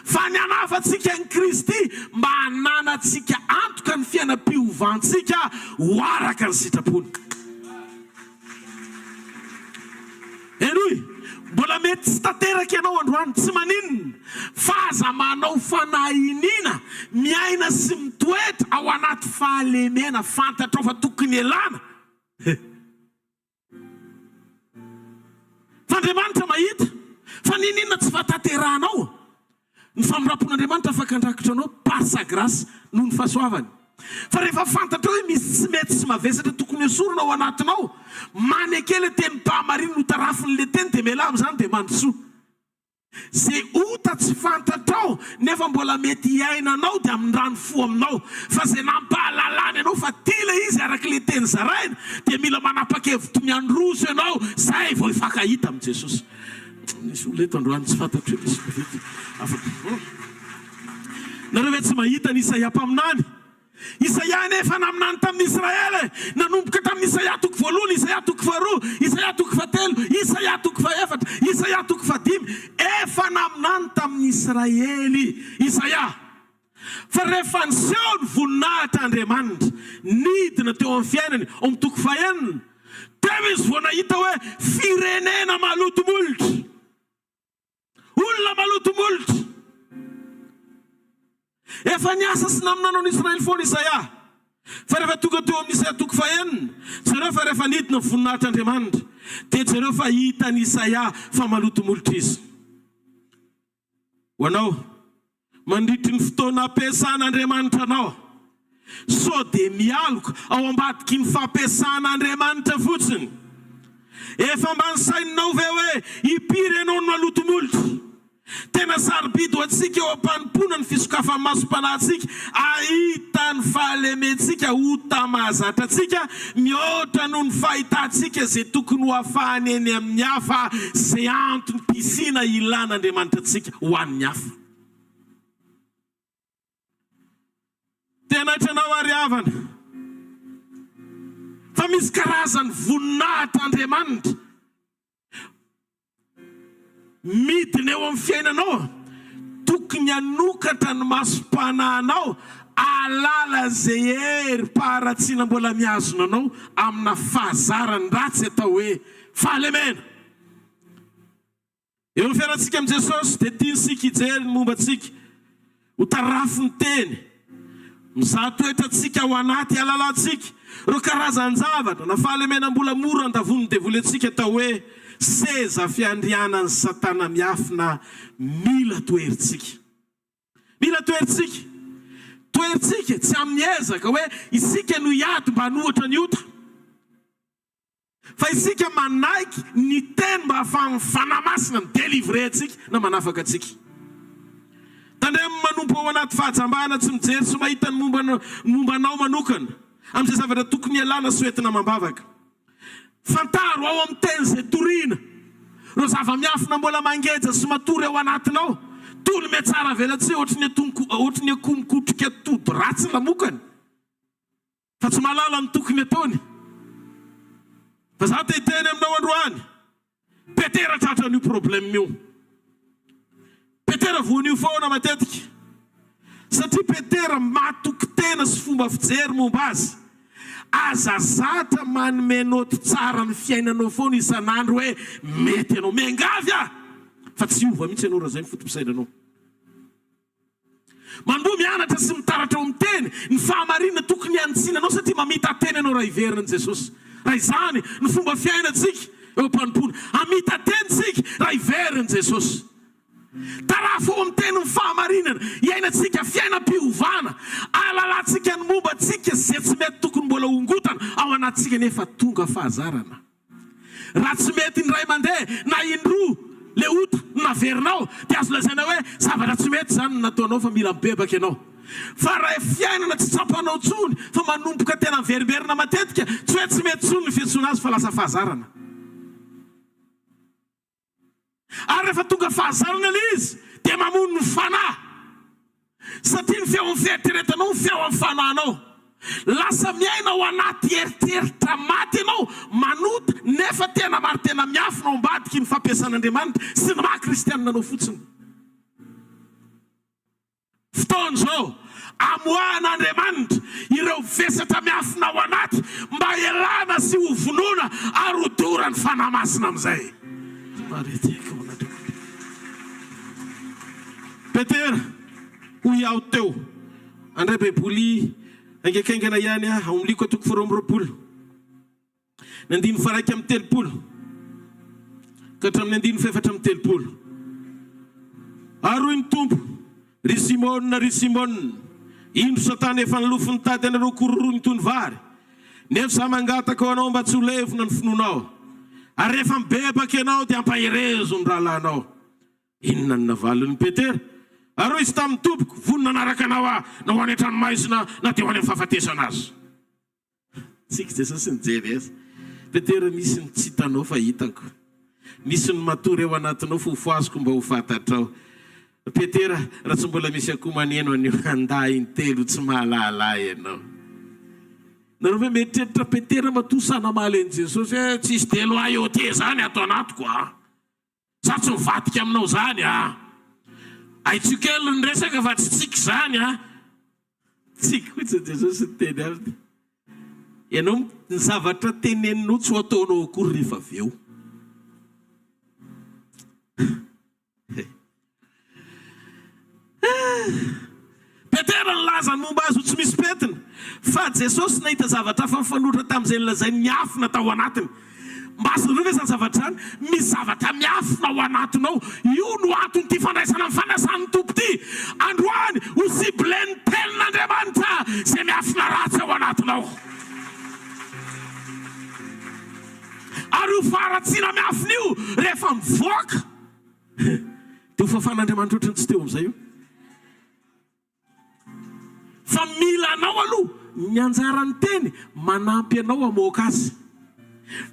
fa ny hanafatsika ny Kristy mba hananatsika antoka ny fiainam-piovantsika ho araka ny sitrapony. Enoy, mbola mety tsy tanteraka ianao androany tsy maninona fa aza manao fanahinina miaina sy mitoetra ao anaty fahalemena fantatrao fa tokony elana. Fa Andriamanitra mahita fa ninona tsy fatanterahanao. Ny famirapon'Andriamanitra afaka andrakitra anao par sa grâce noho ny fahasoavany. Fa rehefa fantatra hoe misy tsy mety sy mavesatra tokony hosorona ao anatinao, manekele teny mpahamarina ho tarafin'le teny dia mela amin'izany dia mandrosoa. Zay ota tsy fantatrao nefa mbola mety iainanao dia amin'ny rano fo aminao. Fa zay nampahalalana ianao fa tila izy arak'le teny zaraina dia mila manapa-kevitra miandroso ianao. Zay vao hifankahita amin'i Jesosy. Nisy olona eto androany tsy fantatro nareo hoe tsy mahita ny Isaia mpaminany. Isaia nefa naminany tamin'ny Israely, nanomboka tamin'ny Isaia toko 1, Isaia toko 2, Isaia toko 7, Isaia toko 4, Isaia toko 5, efa naminany tamin'ny Israely Isaia. Fa rehefa niseho ny voninahitran'Andriamanitra nidina teo amin'ny fiainany ao amin'ny toko 4, teo izy vao nahita hoe firenena malotomolotra, olona malotomolotra. Efa niasa sy naminanao ny Israely foana Isaia. Fa rehefa tonga teo amin'ny Isaia toko 4, jereo fa rehefa nidina ny voninahitran'Andriamanitra dia jereo fa hitan'ny Isaia fa malotomolotra izy. Ho anao mandritry ny fotoana ampiasan'Andriamanitra anao, so dia mialoka ao ambadiky ny fampiasan'Andriamanitra fotsiny. Efa mba nisaininao ve hoe hipiry ianao ny malotomolotra? Tena sarobidy ho antsika eo am-panompona ny fisokafan'ny masom-panahintsika, ahita ny fahalementsika ho tamahazatra antsika mihoatra noho ny fahitantsika zay tokony ho afahany eny amin'ny hafa, zay antony mpisina ilan'Andriamanitra antsika ho an'ny hafa. Tena hitranao ary havana fa misy karazany voninahitr'Andriamanitra midina eo amin'ny fiainanao, tokony hanokatra ny masom-panahinao alala zay herim-paharatsiana mbola mihazona anao amina fahazarany ratsy atao hoe fahalemena. Eo amin'ny fiainantsika amin'i Jesosy dia tiantsika hijery ny momba antsika ho tarafiny teny mizaha toetra antsika ao anaty alalantsika. Reo karazan-javatra na fahalemena mbola mora andavon'ny devoly antsika atao hoe seza fiandrianan'ny Satana miafina mila toerintsika. Mila toerintsika. Toerintsika tsy amin'ny ezaka hoe isika no hiady mba hanohatra ny ota. Fa isika manaiky ny teny mba hahafahan'ny fanamasina midelivre antsika na manafaka antsika. Tandremo manompo ao anaty fahajambahana tsy mijery sy mahita ny mombanao manokana amin'izay zavatra tokony hialana sy hoentina mambavaka. Fantaro ao amin'ny teny izay toriana, reo zava-miafina mbola mangeja sy matory ao anatinao, tolome tsara velatsia ohatry ny akomokotrika todo ratsy lamokany, fa tsy malala ny tokony ataony. Fa za te hiteny aminao androany, Petera tratra an'io problème io. Petera voan'io foana matetika, satria Petera matoky tena sy fomba fijery momba azy. Azazatra manome noty tsara ny fiainanao foana isan'andro hoe mety ianao miangavy fa tsy ova mihitsy ianao raha zay ny fotom-pisainanao. Mandoa mianatra sy mitaratra ao amin'ny teny, ny fahamarina tokony hanitsinanao satria mamita teny ianao raha iverin'i Jesosy. Raha izany ny fomba fiainantsika eo am-panompona, hamita tenysika raha iverin'i Jesosy. Tarafo ao amin'ny teny ny fahamarinana, iainantsika fiainam-piovana, alalantsika ny momba antsika zay tsy mety tokony mbola hongotana ao anatsika nefa tonga fahazarana. Raha tsy mety ny ray mandeha na indroa le ota naverinao dia azo lazaina hoe zavatra tsy mety zany nataonao fa mila mibebaka ianao. Fa raha fiainana tsy tsapanao tsony fa manomboka tena miverimberina matetika, tsy hoe tsy mety tsony ny fiantsoana azy fa lasa fahazarana. Ary rehefa tonga fahazarana izy dia mamono ny fanahy, satria ny feo amin'ny fieritreretanao ny feo amin'ny fanahinao. Lasa miaina ao anaty eritreritra maty ianao, manota nefa tena maro tena miafina ao ambadiky ny fampiasan'Andriamanitra sy ny maha-kristianina anao fotsiny. Fotoana izao amoahan'Andriamanitra ireo vesatra miafina ao anaty mba ialana sy ho vonoana ary ho dora ny fanahy masina amin'izay. Petera hoy iaho teo andray baiboly angekaingana ihany aomiliko atoko 4 nandiny faraiky amin'ny 3 ka hatramin'ny andiny fefatra amin'ny 3 aroy ny tompo ry Simona indro satana efa nilofony tady anareo kororoy ny tony vary nefa sa mangataka anao mba tsy ho levona ny finonao ary rehefa mibebaka ianao dia ampaherezo ny rahalanao. Inona ny navalon'ny Petera? Arô izy tamin'ny tompoko vonona naraka anao na ho any an-tranomaizina na dia ho any amin'ny fahafatesana azy. Tsika Jesosy nijery azy. Petera misy ny tsy hitanao fa hitako. Misy ny matory eo anatinao fofoazoko mba ho fantatrao. Petera raha tsy mbola misy akoho maneno anio andahy intelo tsy mahalala ianao. Nareo ve mieritreritra Petera matosana mahalen'i Jesosy tsisy telo eo te zany ato anatiko sa tsy mivadika aminao zany aitsokely ny resaka fa tsy tsika zany tsika kosa Jesosy teny avy ianao ny zavatra teneninao tsy ho ataonao akory rehefa avy eo. Petera nilaza ny momba azy ho tsy misy petina fa Jesosy nahita zavatra fa mifanohitra tamin'izay nilazay miafina tao anatiny. Masonareo ve zany zavatra zany? Misy zavatra miafina ao anatinao. Io no antony ty fandraisana amin'ny fanasan'ny tompo ty. Androany ho siblen'ny tenin'Andriamanitra izay miafina ratsy ao anatinao. Ary ho faratsiana miafina io rehefa mivoaka dia ho fafan'Andriamanitra ohatrany tsy teo amin'izay io. Fa mila anao aloha ny anjarany teny manampy anao hamoaka azy.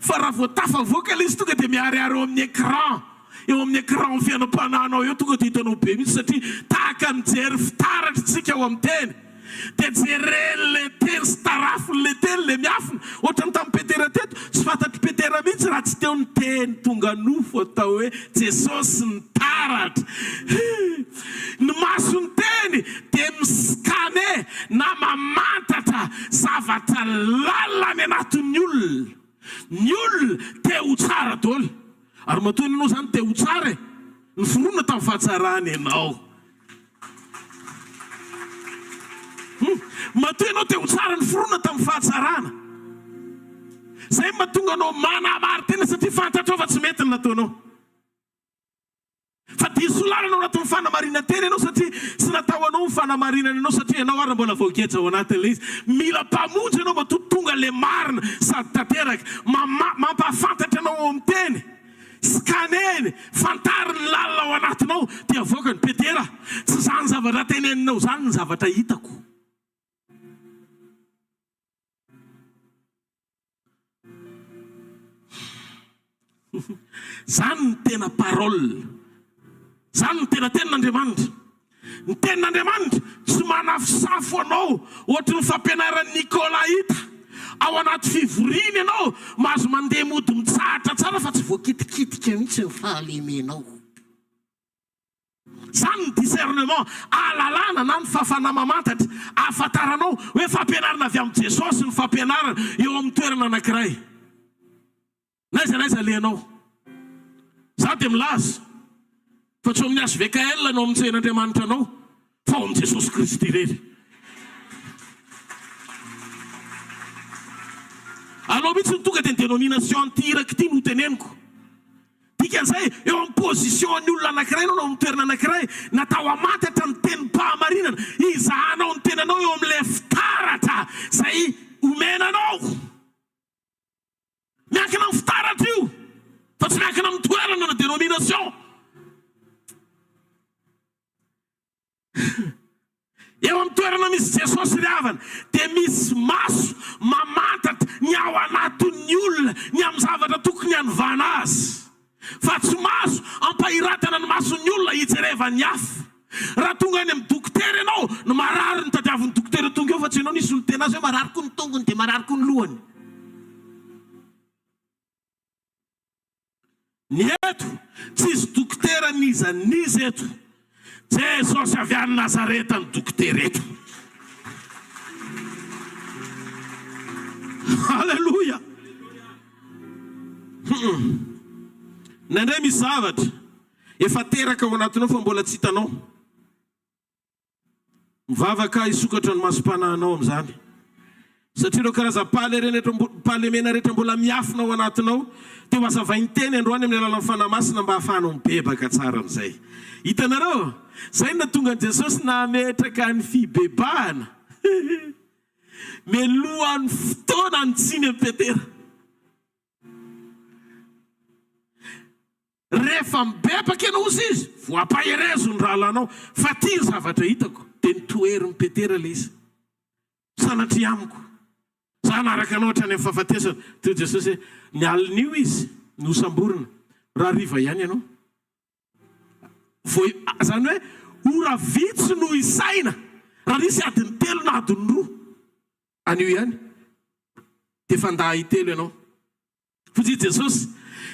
Fa raha vao tafavoaka ilay izy tonga dia miharihary eo amin'ny écran. Eo amin'ny écran ny fianam-panahinao eo tonga dia hitanao be mihitsy satria tahaka mijery fitaratra tsika eo amin'ny teny. Dia jereny le teny sy tarafiny le teny le miafina. Ohatrany tamin'ny Petera teto tsy fantatry Petera mihitsy raha tsy teo ny teny tonga nofo atao hoe Jesosy ny taratra. Ny masony teny dia miskane na mamantatra zavatra lalany anatin'ny olona. Ny olona te ho tsara daholo. Ary matoa ianao zany te ho tsara ny finoana tamin'ny fahatsarany ianao. Matoa ianao te ho tsara ny finoana tamin'ny fahatsarana. Zay mahatonga anao manamary tena satria fantatrao fa tsy mety ny nataonao. Fa dia solaranao anatin'ny fanamarina teny ianao satria sy natao anao ny fanamarinana ianao satria ianao ary mbola voagetsa ao anatin'ilay izy. Mila mpamonjy ianao mba tonga le marina sady tanteraka mampahafantatra anao ao amin'ny teny. Skaneny fantariny lalina ao anatinao dia avoaka ny Petera. Tsy zany zavatra teneninao zany ny zavatra hitako. Zany ny tena parole. Zany ny tena tenin'Andriamanitra. Ny tenin'Andriamanitra tsy manafosafo anao ohatry ny fampianaran'ny Nikolaita ao anaty fivoriana ianao mahazo mandeha mody mitsahatra tsara fa tsy voakitikitika mihitsy ny fahalemenao. Zany ny discernement ahalalana na ny fahafanamamantatra ahafantaranao hoe fampianarana avy amin'ny Jesosy ny fampianarana eo amin'ny toerana anankiray. Naiza leanao. Za dia milaza fa tsy ao amin'ny hvkl anao amin'ny tsen'Andriamanitra anao fa ao amin'ny Jesosy Kristy irery. Anao mihitsy ny tonga dia ny dénomination antiraka ity no teneniko. Dikan'izay eo amin'ny position ny olona anankiray anao amin'ny toerana anankiray natao hamantatra ny tenim-pahamarinana izahanao ny tenanao eo amin'ilay fitaratra izay omenanao. Miankina amin'ny fitaratra io fa tsy miankina amin'ny toerana na dénomination. Eo amin'ny toerana misy Jesosy ry havana dia misy maso mamantatra ny ao anatin'ny olona ny amin'ny zavatra tokony hanovana azy. Fa tsy maso ampahiratana ny mason'ny olona hijerevany hafa. Raha tonga any amin'ny dokotera ianao no marary ny tadiavin'ny dokotera tonga eo fa tsy ianao nisy olo tena azy hoe marariko ny tongony dia marariko ny lohany. Ny eto tsisy dokotera niza eto. Jesosy avy any Nazareta ny dokotera eto. Halleluja. nandray misy zavatra efa teraka ao anatinao fa mbola tsy hitanao, mivavaka isokatra ny masom-panahinao amin'izany, satria ireo karazam-paly palemena rehetra mbola miafina ao anatinao teo azavain-teny androany amin'ny alalan'ny fanamasina mba hahafahanao mibebaka tsara amin'izay. Hitanareo, zay na tonga an' Jesosy nametraka ny fibebahana melohan'ny fotoana ny tsiny amin'ny Petera. Rehefa mibebaka ianao izy voampaherezo ny rahalanao, fa ty zavatra hitako dia nitoerin'ny Petera le izy, sanatria amiko za naraka anao hatrany amin'ny fahafatesana. Teo Jesosy ny alin'io izy nosamborina raha riva ihany ianao, zany hoe ora vitsy no isaina raha nisy adiny 3 na adiny 2 anio ihany dia fandaha itelo ianao. Fotsia Jesosy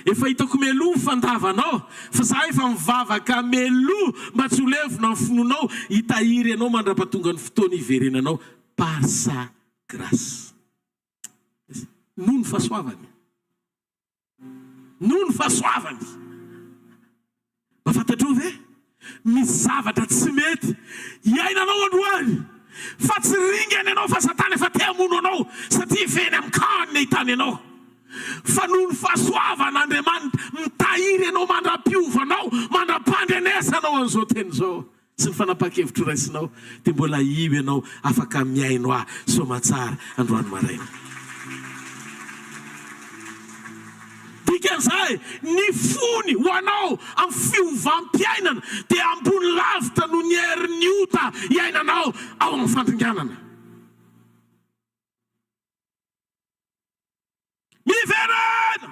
efa hitako melo fandavanao, fa za efa mivavaka melo mba tsy ho levona ny finonao, hitahiry ianao mandra-pahatonga ny fotoana iverenanao par sa grâce. Noho ny fahasoavany, noho ny fahasoavany. Mafantatrao ve misy zavatra tsy mety iainanao androany, fa tsy ringany ianao fa Satana efa te hamono anao, satria feny amin'ny kanina hitany ianao. Fa noho ny fahasoavan'Andriamanitra mitahiry ianao, mandra-piovanao, mandra-pandrenesanao an'izao teny izao sy ny fanapa-kevitro raisinao, dia mbola io ianao afaka miaino soamatsara androany maraina. Dikan'izay ny fony ho anao amin'ny fiovam-piainana dia ambony lavitra no ny herin'ny ota iainanao ao amin'ny fandringanana. Miverana!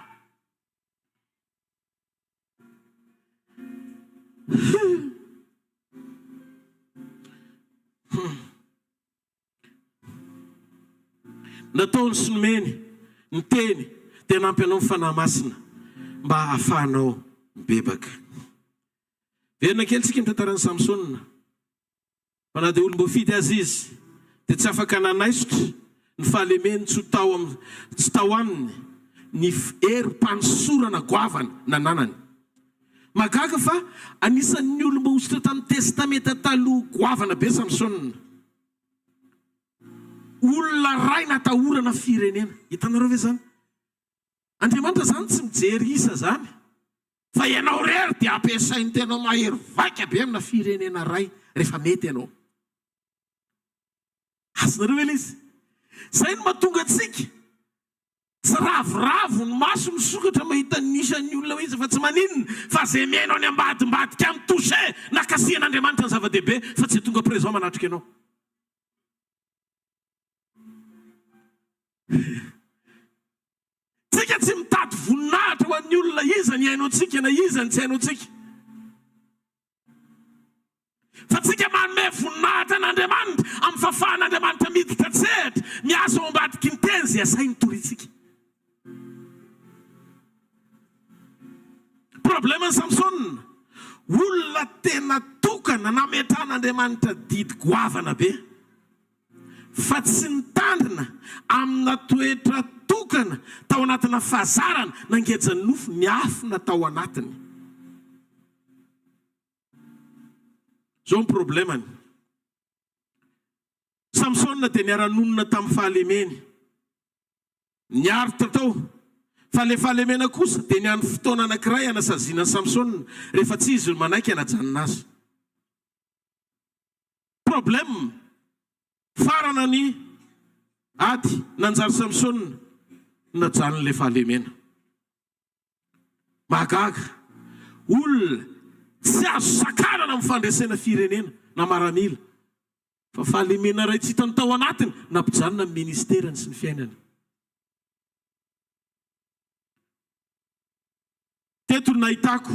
Nataony sy nomeny ny teny dia nampy anao ny fanahy masina mba hahafahanao mibebaka. Verina kely tsika mitantarany Samsona, fa na dia olom-bo fidy azy izy dia tsy afaka nanaisotra ny fahalemeny tsy tao aminy ny herim-panosorana goavana nananany. Magaga fa anisan'ny olom-bo ositra tamin'ny testamenta taloha goavana be Samsona, olona ray natahorana firenena. Hitanareo ve zany? Andriamanitra zany tsy mijery isa zany, fa ianao rery dia ampiasainy tenao mahery vaika be amina firenena ray rehefa mety ianao. Azonareo ve izy? Zay no mahatonga antsika tsy ravoravo ny maso misokatra mahita nisan'ny olona izy, fa tsy maninona fa zay miainao any ambadimbadika amin'ny touché nakasian'Andriamanitra ny zava-dehibe, fa tsy tonga présent manatrika ianao. Tsika tsy mitady voninahitra ho an'ny olona iza ny hainao tsika na iza ny tsy hainao tsika, fa tsika manome voninahitra n'Andriamanitra amin'ny fahafahan'Andriamanitra miditra tsehatra miasa ao ambadiky ny teny zay asainy toritsika. Probleman'ny Samsona, olona tena tokana nametran'Andriamanitra didy goavana be, fa tsy nitandrina amina toetra tokana tao anatina fahazarana nangejany nofo ny afina tao anatiny. Zao ny problemany. Samsona dia niara-nonina tamin'ny fahalemeny, niaritra tao, fa le fahalemena kosa dia niany fotoana anankiray anasaziana Samsona rehefa tsy izy manaiky anajanona azy. Problème farana ny ady nanjary Samsona najanon'le fahalemena. Mahagaga olona tsy azo sakarana amin'ny fandresena firenena na maramila, fa fahalemena ray tsy hitany tao anatiny nampijanona amin'ny ministerany sy ny fiainany. Teto no nahitako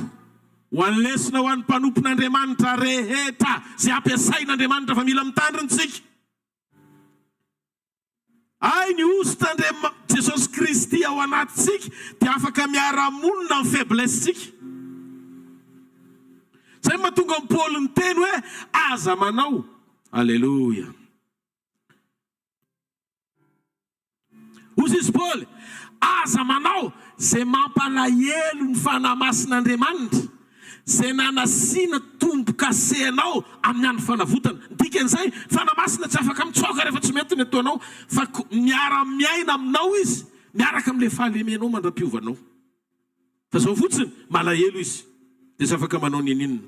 ho an'lesina ho an'ny mpanompon'Andriamanitra rehetra zay ampiasain'Andriamanitra fa mila mitandrintsika. Ay ny ositra Jesosy Kristy ao anatintsika dia afaka miara-monina amin'ny faiblesse-tsika. Zay mahatonga ny Paoly ny teny hoe aza manao. Alleluia. Hozy izy Paoly, aza manao zay mampalahelo ny fanahy masin'Andriamanitra, zay nanasiana tombo-kasenao amin'ny andro fanavotana. Dikan'izay fanahy masina tsy afaka mitsoaka rehefa tsy mety ny ataonao, fa miara-miaina aminao izy, miaraka amin'ilay fahalemenao mandram-piovanao. Fa zao fotsiny malahelo izy, dia tsy afaka manao ninina.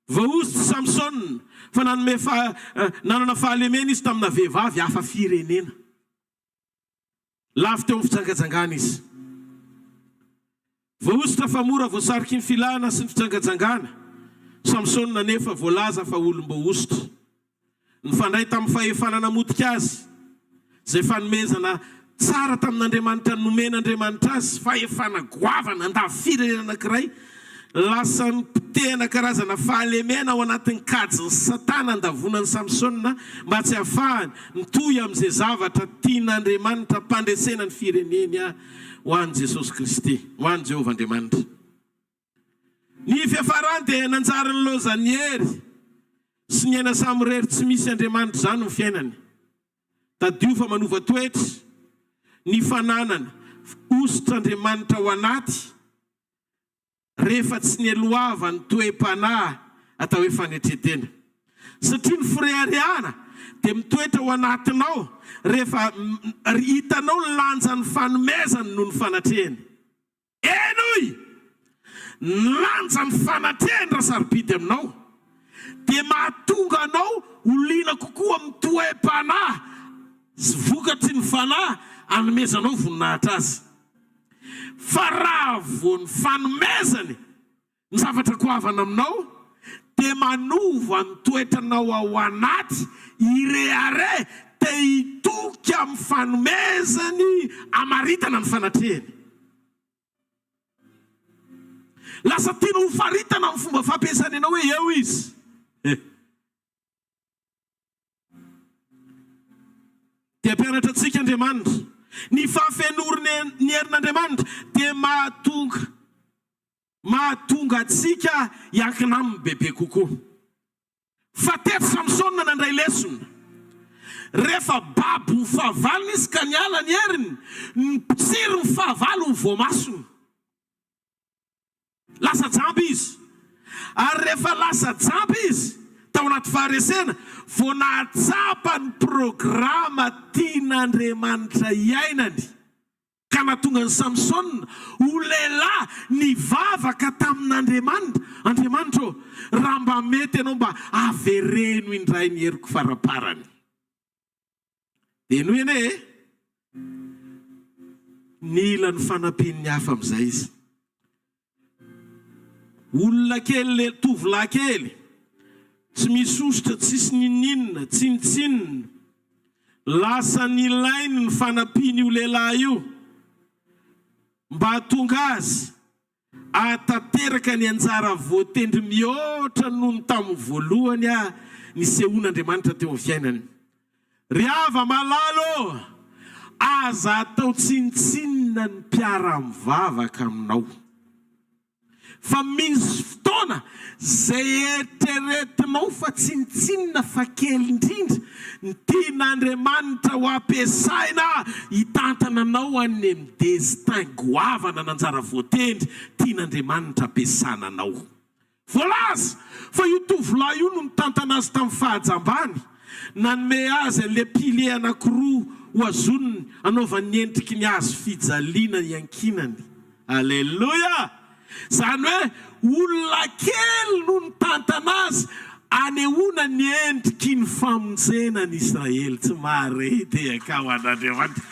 Vaozy Samson fa nanana fahalemena izy tamina vehivavy hafa firenena. Lavy teo amin'ny fitsangajangana izy. Vaozy tafamora voasariky ny filana sy ny fitsangajangana. Samson nanefa voalaza fa olom-boositra. Nifandray tamin'ny fahefanana motika azy, zay fanomezana tsara tamin'Andriamanitra nomen'Andriamanitra azy, fahefana goavana andafirenena anankiray. Lasa nipitehana karazana fahalemena ao anatin'ny kajy Satana andavonan'ny Samsona mba tsy hafahany mitohy amin'izay zavatra tian'Andriamanitra mpandresena ny firenena ho an'i Jesosy Kristy, ho an'i Jehovah Andriamanitra. Ny fiafarany dia nanjary ny lozanieri sy ny aina samy rery tsy misy Andriamanitra zany ny fiainany. Tadio fa manova toetra ny fananana ositra Andriamanitra ao anaty, rehefa tsy nieloava ny toe-panahy atao hoe fanetretena. Satria ny fireharehana dia mitoetra ao anatinao rehefa hitanao ny lanjan'ny fanomezany noho ny fanatrehany. Enoy! Ny lanjan'ny fanatrehany raha sarobidy aminao dia mahatonga anao oliana kokoa amin'ny toe-panahy sy vokatry ny fanahy anomezanao voninahitra azy. Fa raha voany fanomezany ny zavatra goavana aminao dia manova ny toetranao ao anaty irehare dia hitoky amin'ny fanomezany amaritana ny fanatrehany. Lasa tiana ho faritana amin'ny fomba fampiasany ianao hoe eo izy. Dia ampianatra antsika Andriamanitra ny fahafenoriny ny herin'Andriamanitra dia mahatonga atsika hiankina aminy bebe kokoa. Fa teto Samsona nandray lesona. Rehefa babo ny fahavalony izy ka niala ny heriny, ny tsiry ny fahavalo ny voamasony. Lasa jamby izy. Ary rehefa lasa jamby izy, tao anaty faharesena, vao nahatsapa ny programa tian'Andriamanitra iainany. Ka nahatonga ny Samsona ho lehilahy nivavaka tamin'Andriamanitra. Andriamanitra, raha mba mety ianao mba avereno indray ny heriko faraparany. Dia noho ene nila ny fanampiny hafa amin'izay izy. Olona kely, tovolahy kely, tsy misy ositra, tsisy ninina, tsinitsinina. Lasa nilainy ny fanampiny io lehilahy io mba hahatonga azy atateraka ny anjara voatendry mihoatra noho ny tamin'ny voalohany nisehon'Andriamanitra teo amin'ny fiainany. Ry hava malalo, aza atao tsinitsinina ny mpiara-mivavaka aminao. Fa misy fotoana zay eritreretinao fa tsinitsinina fa kely indrindra ny tian'Andriamanitra ho ampiasaina hitantana anao any amin'ny destin goavana nanjara voatendry tian'Andriamanitra ampiasana anao. Voalaza fa io tovolahy io no mitantana azy tamin'ny fahajambany, nanome azy an'ilay pilier anankiroa ho azoniny anaovany endriky ny azo fijaliana iankinany. Alleluia! Zany hoe olona kely no nitantana azy anehoana ny endriky ny famonjena ny Israely. Tsy marety ka ho an'Andriamanitra.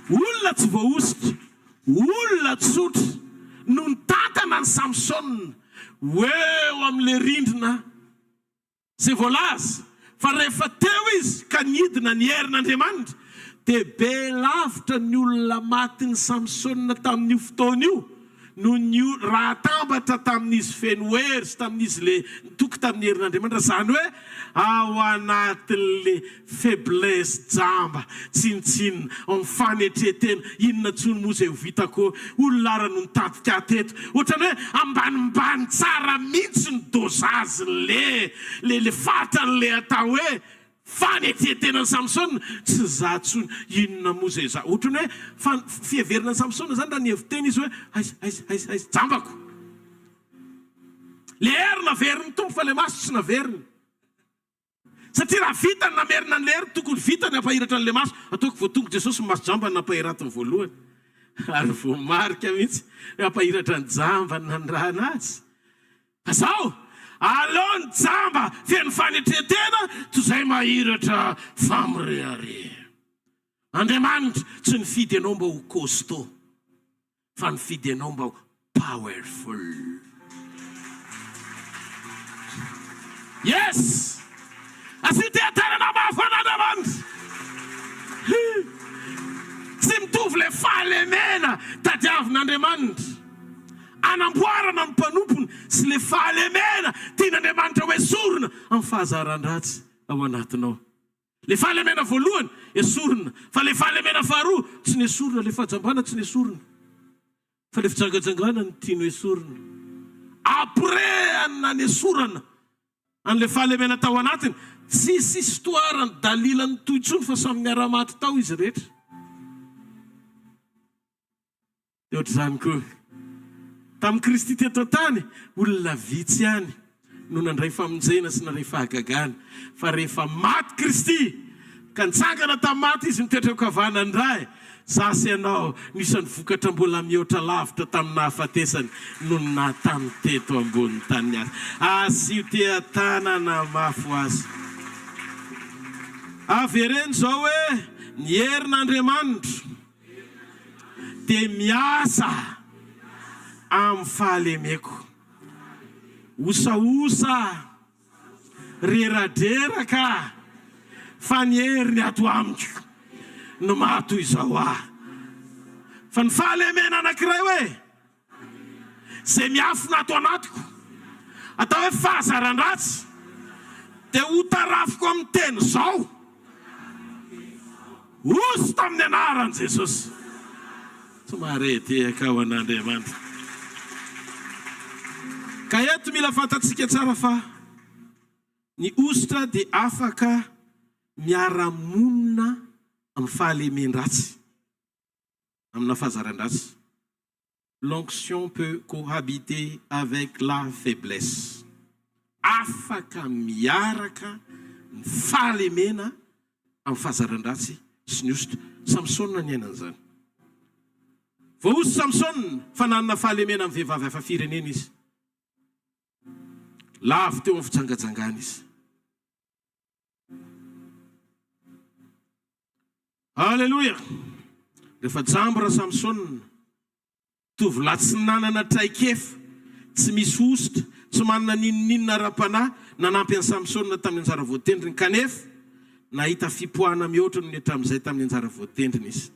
Olona tsy voaositra, olona tsotra no nitantana ny Samsona eo amin'ilay rindrina zay voalaza. Fa rehefa teo izy ka nidina ny herin'Andriamanitra dia be lavitra ny olona matin'ny Samsona tamin'io fotoana io no raha tambatra tamin'izy fenohery sy tamin'izy le toky tamin'ny herin'Andriamanitra. Zany hoe ao anatin'le faiblesse jamba, tsinitsinina, amin'ny fanetretena, inona tsony moa zay ho vitako, olonara no nitadika teto. Ohatrany hoe ambanimbany tsara mihitsy ny dosage le fatrany le atao hoe fanetetena ny Samsona tsy zatsony inona moa zay za ohatrany hoe fiheverina ny Samsona zany raha ny heviteny izy hoe aiz jambako le hery naveriny tompo fa le maso tsy naveriny satria raha vitany namerina ny le hery tokony vitany ampahiratra an'le maso ataoko voatongo Jesosy maso jambany nampahiratiny voalohany ary voamarika mihitsy ampahiratra ny jambany nandrana azy fa zao alony jamba feno fanetretena toy izay mahiratra famiriare Andriamanitra tsy nifidy ianao mba ho costaud fa nifidy ianao mba ho powerful. Yes! Asiteatanana mafy an'Andriamanitra tsy mitovy le fahalemena tadiavin'Andriamanitra anamboarana ny mpanompony sy le fahalemena tian'Andriamanitra ho esorina amin'ny fahazaran-dratsy ao anatinao. Le fahalemena voalohany esorina, fa le fahalemena faharoa tsy nesorina, le fahajambana tsy nesorina, fa le fijangajangana ny tiano esorina. Après anna nesorana an'le fahalemena tao anatiny, tsisy histoirany dalilany toytsony fa samy miara-maty tao izy rehetra. Ohatr'izany koa tamin'ny Kristy teto tany olona vitsy ihany no nandray famonjena sy nandray fahagagana, fa rehefa maty Kristy ka nitsangana tamin'ny maty izy mitoetra kavana ndray, zasy ianao nisan'ny vokatra mbola mihoatra lavitra tamin'ny nahafatesany no natany teto ambony tany azy. Asio teatanana mafy azy. Avereny zao hoe ny herin'Andriamanitra dia miasa amin'ny fahalemeko. Osaosa reradraraka fa ny heriny ato amiko no mahatoy izao aho. Fa ny fahalemena anankiray hoe zay miafina ato anatiko atao hoe fahazaran-dratsy dia ho tarafiko amin'ny teny izao, oso tamin'ny anaran'i Jesosy. Somary eteka ao an'Andriamanitra. Ka eto mila fantatsika tsara fa ny ositra dia afaka miara-monina amin'ny fahalemen-dratsy, amina fahazaran-dratsy. L'onction peut cohabiter avec la faiblesse. Afaka miaraka ny fahalemena amin'ny fahazaran-dratsy sy ny ositra. Samsona ny ainan'izany. Vao osy Samsona fa nanana fahalemena amin'ny vehivavy hafa firenena izy. Lavo teo amin'ny fijangajangana izy. Halleluja. Rehefa jambora Samsona, tovolahy tsy nanana traikefa, tsy misy ositra, tsy manana ninonninona ara-panahy, nanampy an'i Samsona tamin'ny anjara voatendriny, kanefa nahita fipoahana mihoatra no hatramin'izay tamin'ny anjara voatendriny izy.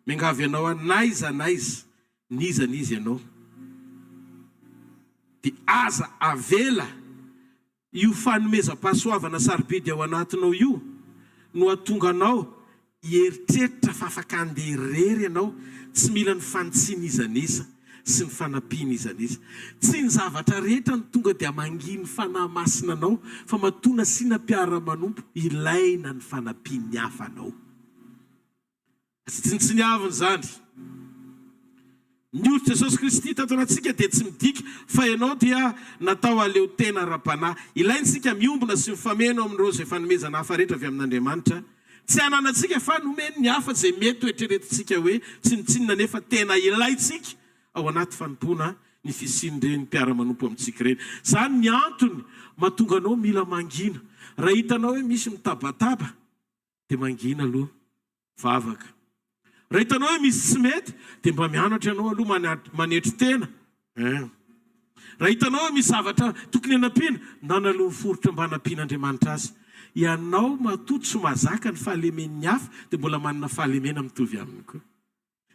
Mingavy ianao a naiza niza ianao dia aza avela io fanomezam-pahasoavana sarobidy ao anatinao io no ahatonga anao hieritreritra fa afaka andeha irery ianao, tsy mila ny fanontsinizaniza sy ny fanampianizaniza. Tsy ny zavatra rehetra ny tonga dia manginy fanahy masina anao, fa matona sinam-piara-manompo ilaina ny fanampiany hafa anao. Tsy ny aviny zany. Ny osy Jesosy Kristy tato anatsika dia tsy midika fa ianao dia natao aleo tena ara-panahy. Ilaintsika miombona sy mifameno amin'ireo izay fanomezana hafa rehetra avy amin'Andriamanitra. Tsy hananantsika fa nomeny ny hafa izay mety hoetreretintsika hoe tsinotsinona nefa tena ilaintsika ao anaty fanompoana ny fisian'ireny mpiara-manompo amintsika ireny. Zany ny antony mahatonga anao mila mangina. Raha hitanao hoe misy mitabataba dia mangina aloha, vavaka. Raha hitanao hoe misy tsy mety dia mba mianatra ianao aloha manetry tena. Raha hitanao hoe misy zavatra tokony hanampiana, nanaloha forotra mba hanampian'Andriamanitra azy. Ianao matoto sy mahazaka ny fahalemen'ny hafa dia mbola manana fahalemena mitovy aminy koa.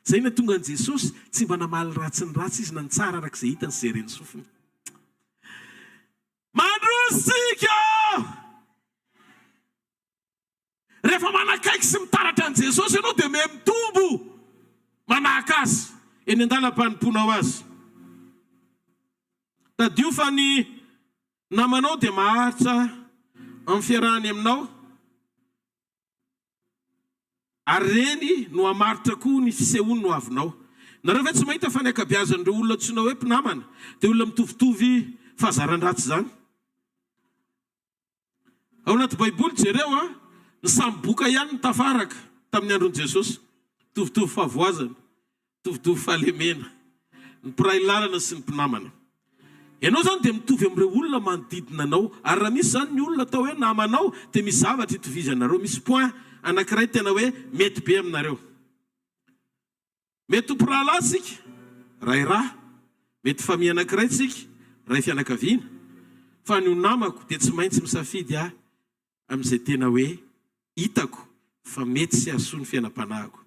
Zay na tonga an'i Jesosy tsy mba namaly ratsy ny ratsy izy na ny tsara arak'izay hitany sy reny sofiny. Mandrosika! Rehefa manakaiky sy mitaratra an'i Jesosy ianao dia mitombo manahaka azy eny an-dalam-panomponao azy. Tadio fa ny namanao dia maharitra amin'ny fiarahany aminao, Ary reny no hamaritra koa ny fisehoany no avinao. Nareo ve tsy mahita fa ny ankabeazan'ireo olona tsoina hoe mpinamana dia olona mitovitovy fahazaran-dratsy zany? Ao anaty baiboly jereo ny samy boka ihany ny tafaraka tamin'ny andron'i Jesosy. Mitovitovy fahavoazana, mitovitovy fahalemena, ny mpiray lalana sy ny mpinamana. Ianao zany dia mitovy amin'ireo olona manodidina anao, ary raha misy zany ny olona atao hoe namanao dia misy zavatra itovizana anareo, misy point anankiray tena hoe mety be aminareo. Mety mpirahalahy sika, ray rah, mety famia anankiray sika, ray fianakaviana. Fa ny namako dia tsy maintsy misafidy amin'izay tena hoe hitako fa mety sy asoa ny fiainam-panahiko.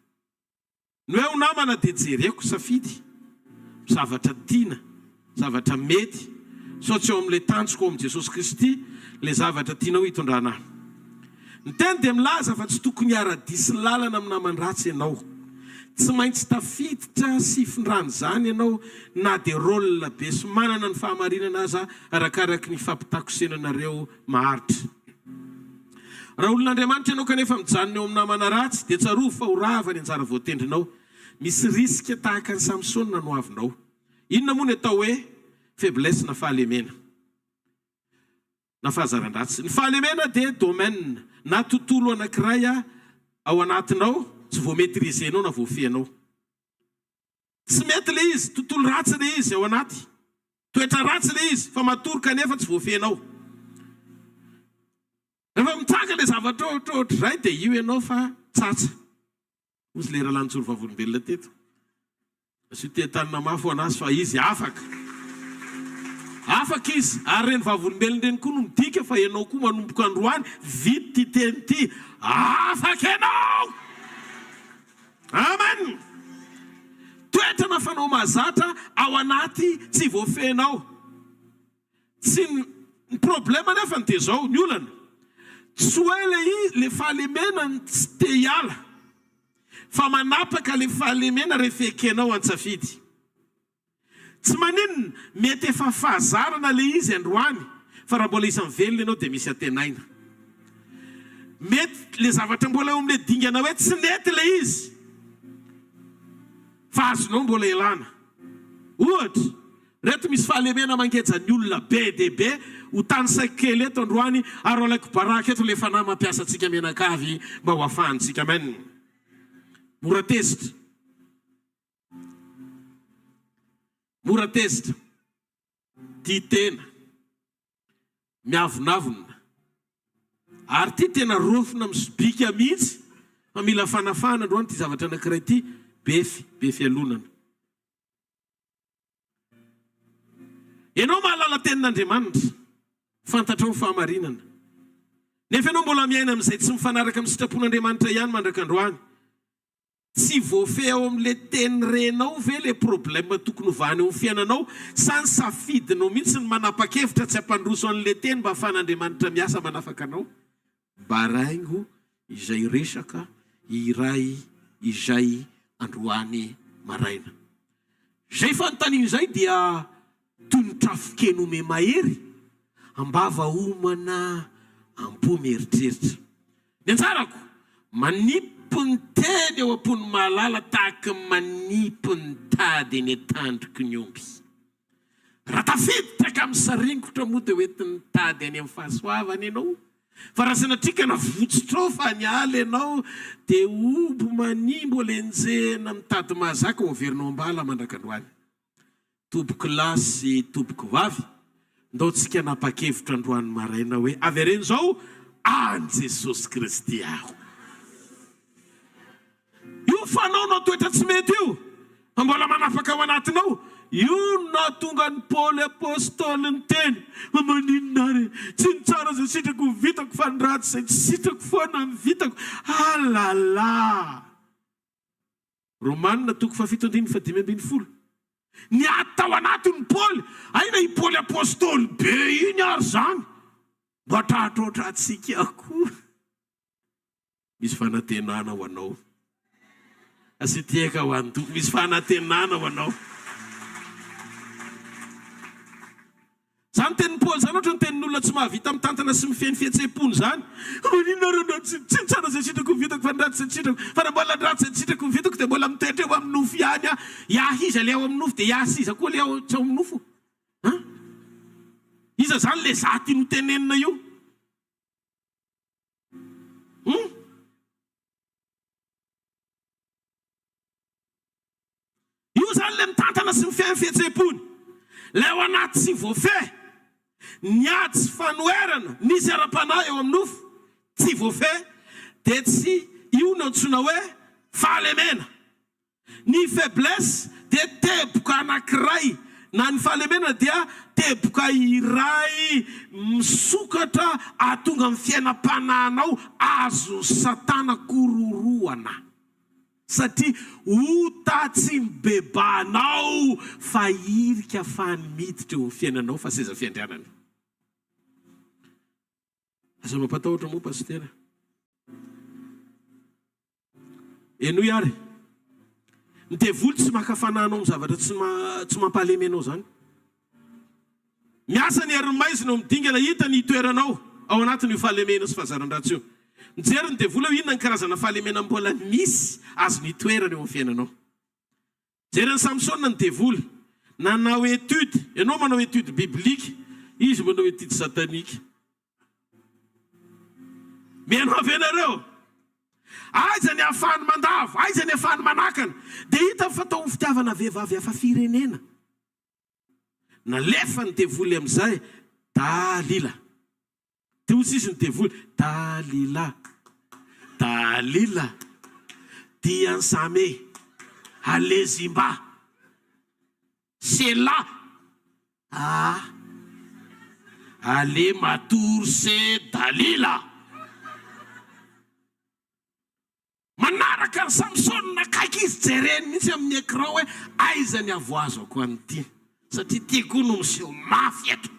Ny hoe ho namana dia jereko safidy zavatra tiana, zavatra mety, sao tsy eo amin'ilay tanjoko ao amin'i Jesosy Kristy, ilay zavatra tianao hitondrana. Ny teny dia milaza fa tsy tokony hiara-disy lalana amin'ny naman-dratsy ianao. Tsy maintsy tafiditra sy findrany zany ianao, na dia rôle be sy manana ny fahamarinana aza arakaraky ny fampitakosenanareo maharitra. Raha olon'Andriamanitra ianao kanefa mijanona eo amin'ny namana ratsy, dia tsaroa fa ho rava ny anjara voatendrinao. Misy risika tahaka ny Samsona no avinao. Inona moa ny atao hoe faiblesse na fahalemena na fahazaran-dratsy? Ny fahalemena dia domaine na tontolo anankiray ao anatinao tsy voametirizenao na voafehinao. Tsy mety le izy, tontolo ratsy le izy ao anaty, toetra ratsy le izy, fa matory kanefa tsy voafehinao. Rehefa mitaka le zavatra ohatrohatrizay dia io ianao fa tsatsa. Ozy lera lantsoro vavolombelona teto. Asio te-tanina mafy ho anazy fa izy afaka. Afaka izy. Ary reny vavolombelona reny koa no midika fa ianao koa manomboka androany vity ty teny ty. Afaka ianao! Amen! Toetra na fanao mahazatra ao anaty tsy voafehinao. Tsy ny problema nefa dia zao ny olana. Tsy hoe le fahalemena tsy te hiala, fa manapaka le fahalemena rehefa ekenao an-tsafidy. Tsy maninona, mety efa fahazarana le izy androany, fa raha mbola isan'ny velona ianao dia misy antenaina. Mety le zavatra mbola eo amin'ilay dingana hoe tsy nety le izy, fa azonao mbola ilana. Ohatra, reto misy fahalemena mangeja ny olona be dia be, ho tany saiko kely eto androany, ary alaiko baraka eto le fanahy mampiasa antsika menakavy mba ho afahantsika. Amen. Mora tezitra. Mora tezitra. Tia tena. Miavonavona. Ary tia tena rofina misobika mihitsy, fa mila fanafana androany ty zavatra anankiray ty, be fialonana. Ianao mahalala tenin'Andriamanitra, fantatrao ny fahamarinana. Nefa ianao mbola miaina amin'izay tsy mifanaraka amin'ny sitrapon'Andriamanitra ihany mandrakandroany. Tsy voafehy ao amin'ilay teny renao ve le problème tokony hovany ao amin'ny fiainanao, sa ny safidinao mihitsy ny manapa-kevitra tsy hampandroso an'ilay teny mba ahafahan'Andriamanitra miasa manafaka anao? Baraingo izay resaka iray izay androany maraina. Zay fanontaniana izay dia toy ny trafikeno me mahery, ambava homana ampo mieritreritra. Ny anjarako, manipy ny teny eo am-pony mahalala tahaka manipy ny tady eny tandriky ny omby. Raha tafiditra ka amin'ny saringotra moa dia hoentin'ny tady any amin'ny fahasoavana ianao. Fa raha sanatrika na votsotrao fa ny ala ianao dia obo manimbo lenjena mitady mahazaka ho averinao ambala mandrakandroany. Toboko lahy sy toboko vavy, ndao tsika napa-kevitra androany maraina hoe avy reny zao an Jesosy Kristy aho. Io fanaonao toetra tsy mety io, mbola manafaka ao anatinao. Io na tonga ny Paoly apôstôly ny teny, maninona re, tsy ny tsara zay sitrako ny vitako fa ny ratsy zay tsy sitrako foana ny vitako. Alala. Romanina 7:5-10. Ny atao anatin'ny Paoly, aina i Paoly apôstôly be iny ary zany, mba trahatrotra atsika akory. Misy fanantenana ho anao. Asitiaka ho antoky, misy fanantenana ho anao. Zany tenin'ny Paoly zany ohatra ny tenin'olona olona tsy mahavita mitantana sy mifeny fihetseha-pony zany tsy tsara zay sitrako vitako fa ndraty zay sitrako fa raha mbola ndraty zay sitrako vitako dia mbola mitoetra eo amin'ny nofo ihany a iah iza le ao amin'ny nofo dia iasa iza koa le ao tsy ao amin'ny nofo iza zany le za ty notenenina io io zany le mitantana sy mifeny fihetseha-pony le ao anaty tsy voafe niady sy fanoerana nisy ara-panahy eo amin'ny nofo tsy voafe dia tsy io no antsoina hoe fahalemena ny faiblesse dia teboka anankiray na ny fahalemena dia teboka iray misokatra ahatonga amin'ny fiainam-panahinao azo satana kororoana satria ota tsy mibebanao fa irika afahany miditra eo amin'ny fiainanao fa seza fiandrianana aza mampatahotra moa pastera eno iary mitevoly tsy makafanahinao amin'ny zavatra tsy mampahalemenao zany miasa ny arymaizina midingana hita ny toeranao ao anatin'io fahalemena sy fahazaran-dratsy io mijery ny devoly eo inona ny karazana fahalemena mbola misy azo ny toerana eo amin'ny fiainanao jery ny samsona ny devoly nanao étude ianao manao étude biblika izy manao étude satanika mianao avy anareo aiza ny ahafahany mandava aiza ny ahafahany manakana dia hita fatao ny fitiavana vehivavy hafa firenena nalefa ny devoly amin'izay dalila teosy izy ny devoly dalila diansame alezimba sela ale matorse dalila manaraka ny samsona nakaiky izy jereny mihitsy amin'ny écran hoe aiza ny avoazako an'ity satria tiako no miseho mafy eto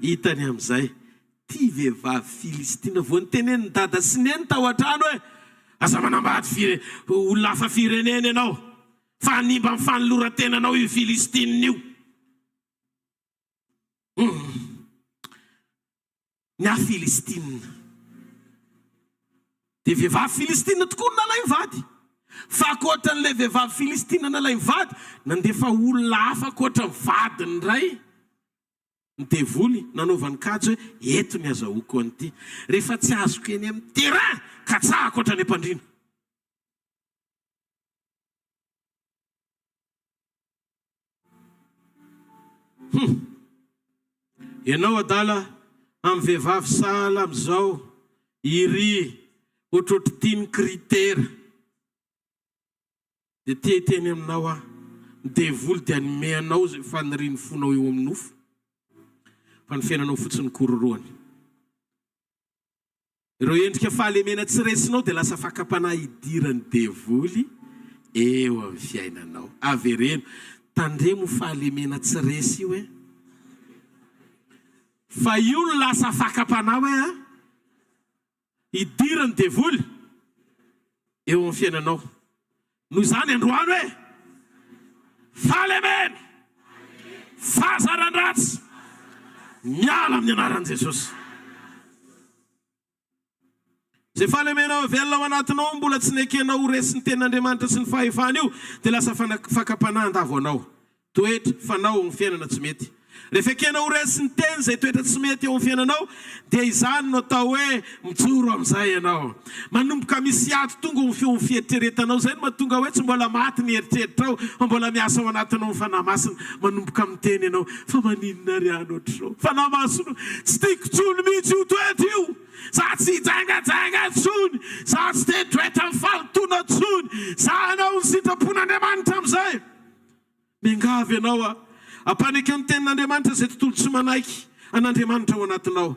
hitany amin'izay ty vehivavy filistina vo nyteneniny dada sy neny tao an-trano hoe aza manambady olona hafa firenena ianao fa hanimba amin'ny fanoloran-tenanao io filistinina io ny afilistinina dia vehivavy filistinina tokoa no nalay mivady fa akoatran'ilay vehivavy filistinina nalay mivady nandefa olona hafa akoatra vadiny ray ny devoly nanaovany kajy hoe eto ny azahoako an'ity rehefa tsy azoko eny amin'ny terrain ka tsaha akoatra ny ampandrina ianao adala amin'ny vehivavy sahala amin'izao iry ohatrohatry tiany critera dia tia hiteny aminao ny devoly dia nomeanao zay faniriny fonao eo amin'ny nofo fa ny fiainanao fotsiny kororoany ireo endrika fahalemena tsy resinao dia lasa fakapanahy idirany devoly eo amin'ny fiainanao avereno tandremo fahalemena tsy resy io fa io no lasa fakapanahy hoe idirany devoly eo amin'ny fiainanao noho izany androany hoe fahalemena fahazaran-dratsy miala amin'ny anaran'i Jesosy zay fahalemena velona ao anatinao mbola tsy nekenao ho resy ny tenin'Andriamanitra sy ny fahefana io dia lasa fakapanahy andavo anao toetra fanao ny fiainana tsy mety rehefa ekenao ho resy ny teny zay toetra tsy mety eo amin'ny fiainanao dia izany no atao hoe mijoro amin'izay ianao manomboka misy ato tonga ho feo ny fieritreretanao zay no mahatonga hoe tsy mbola maty ny eritreritrao fa mbola miasa ao anatinao ny fanahymasina manomboka amin'ny teny ianao fa maninona ry ano ohatrao fanahymasina tsy tiako tsony mihitsy io toetra io za tsy hijangajanga tsony za tsy te toetra ny falotona tsony za anao ny sitrapon'Andriamanitra amin'izay miangavy ianao ampaneky amin'ny tenin'Andriamanitra zay tontolo tsy manaiky an'Andriamanitra ao anatinao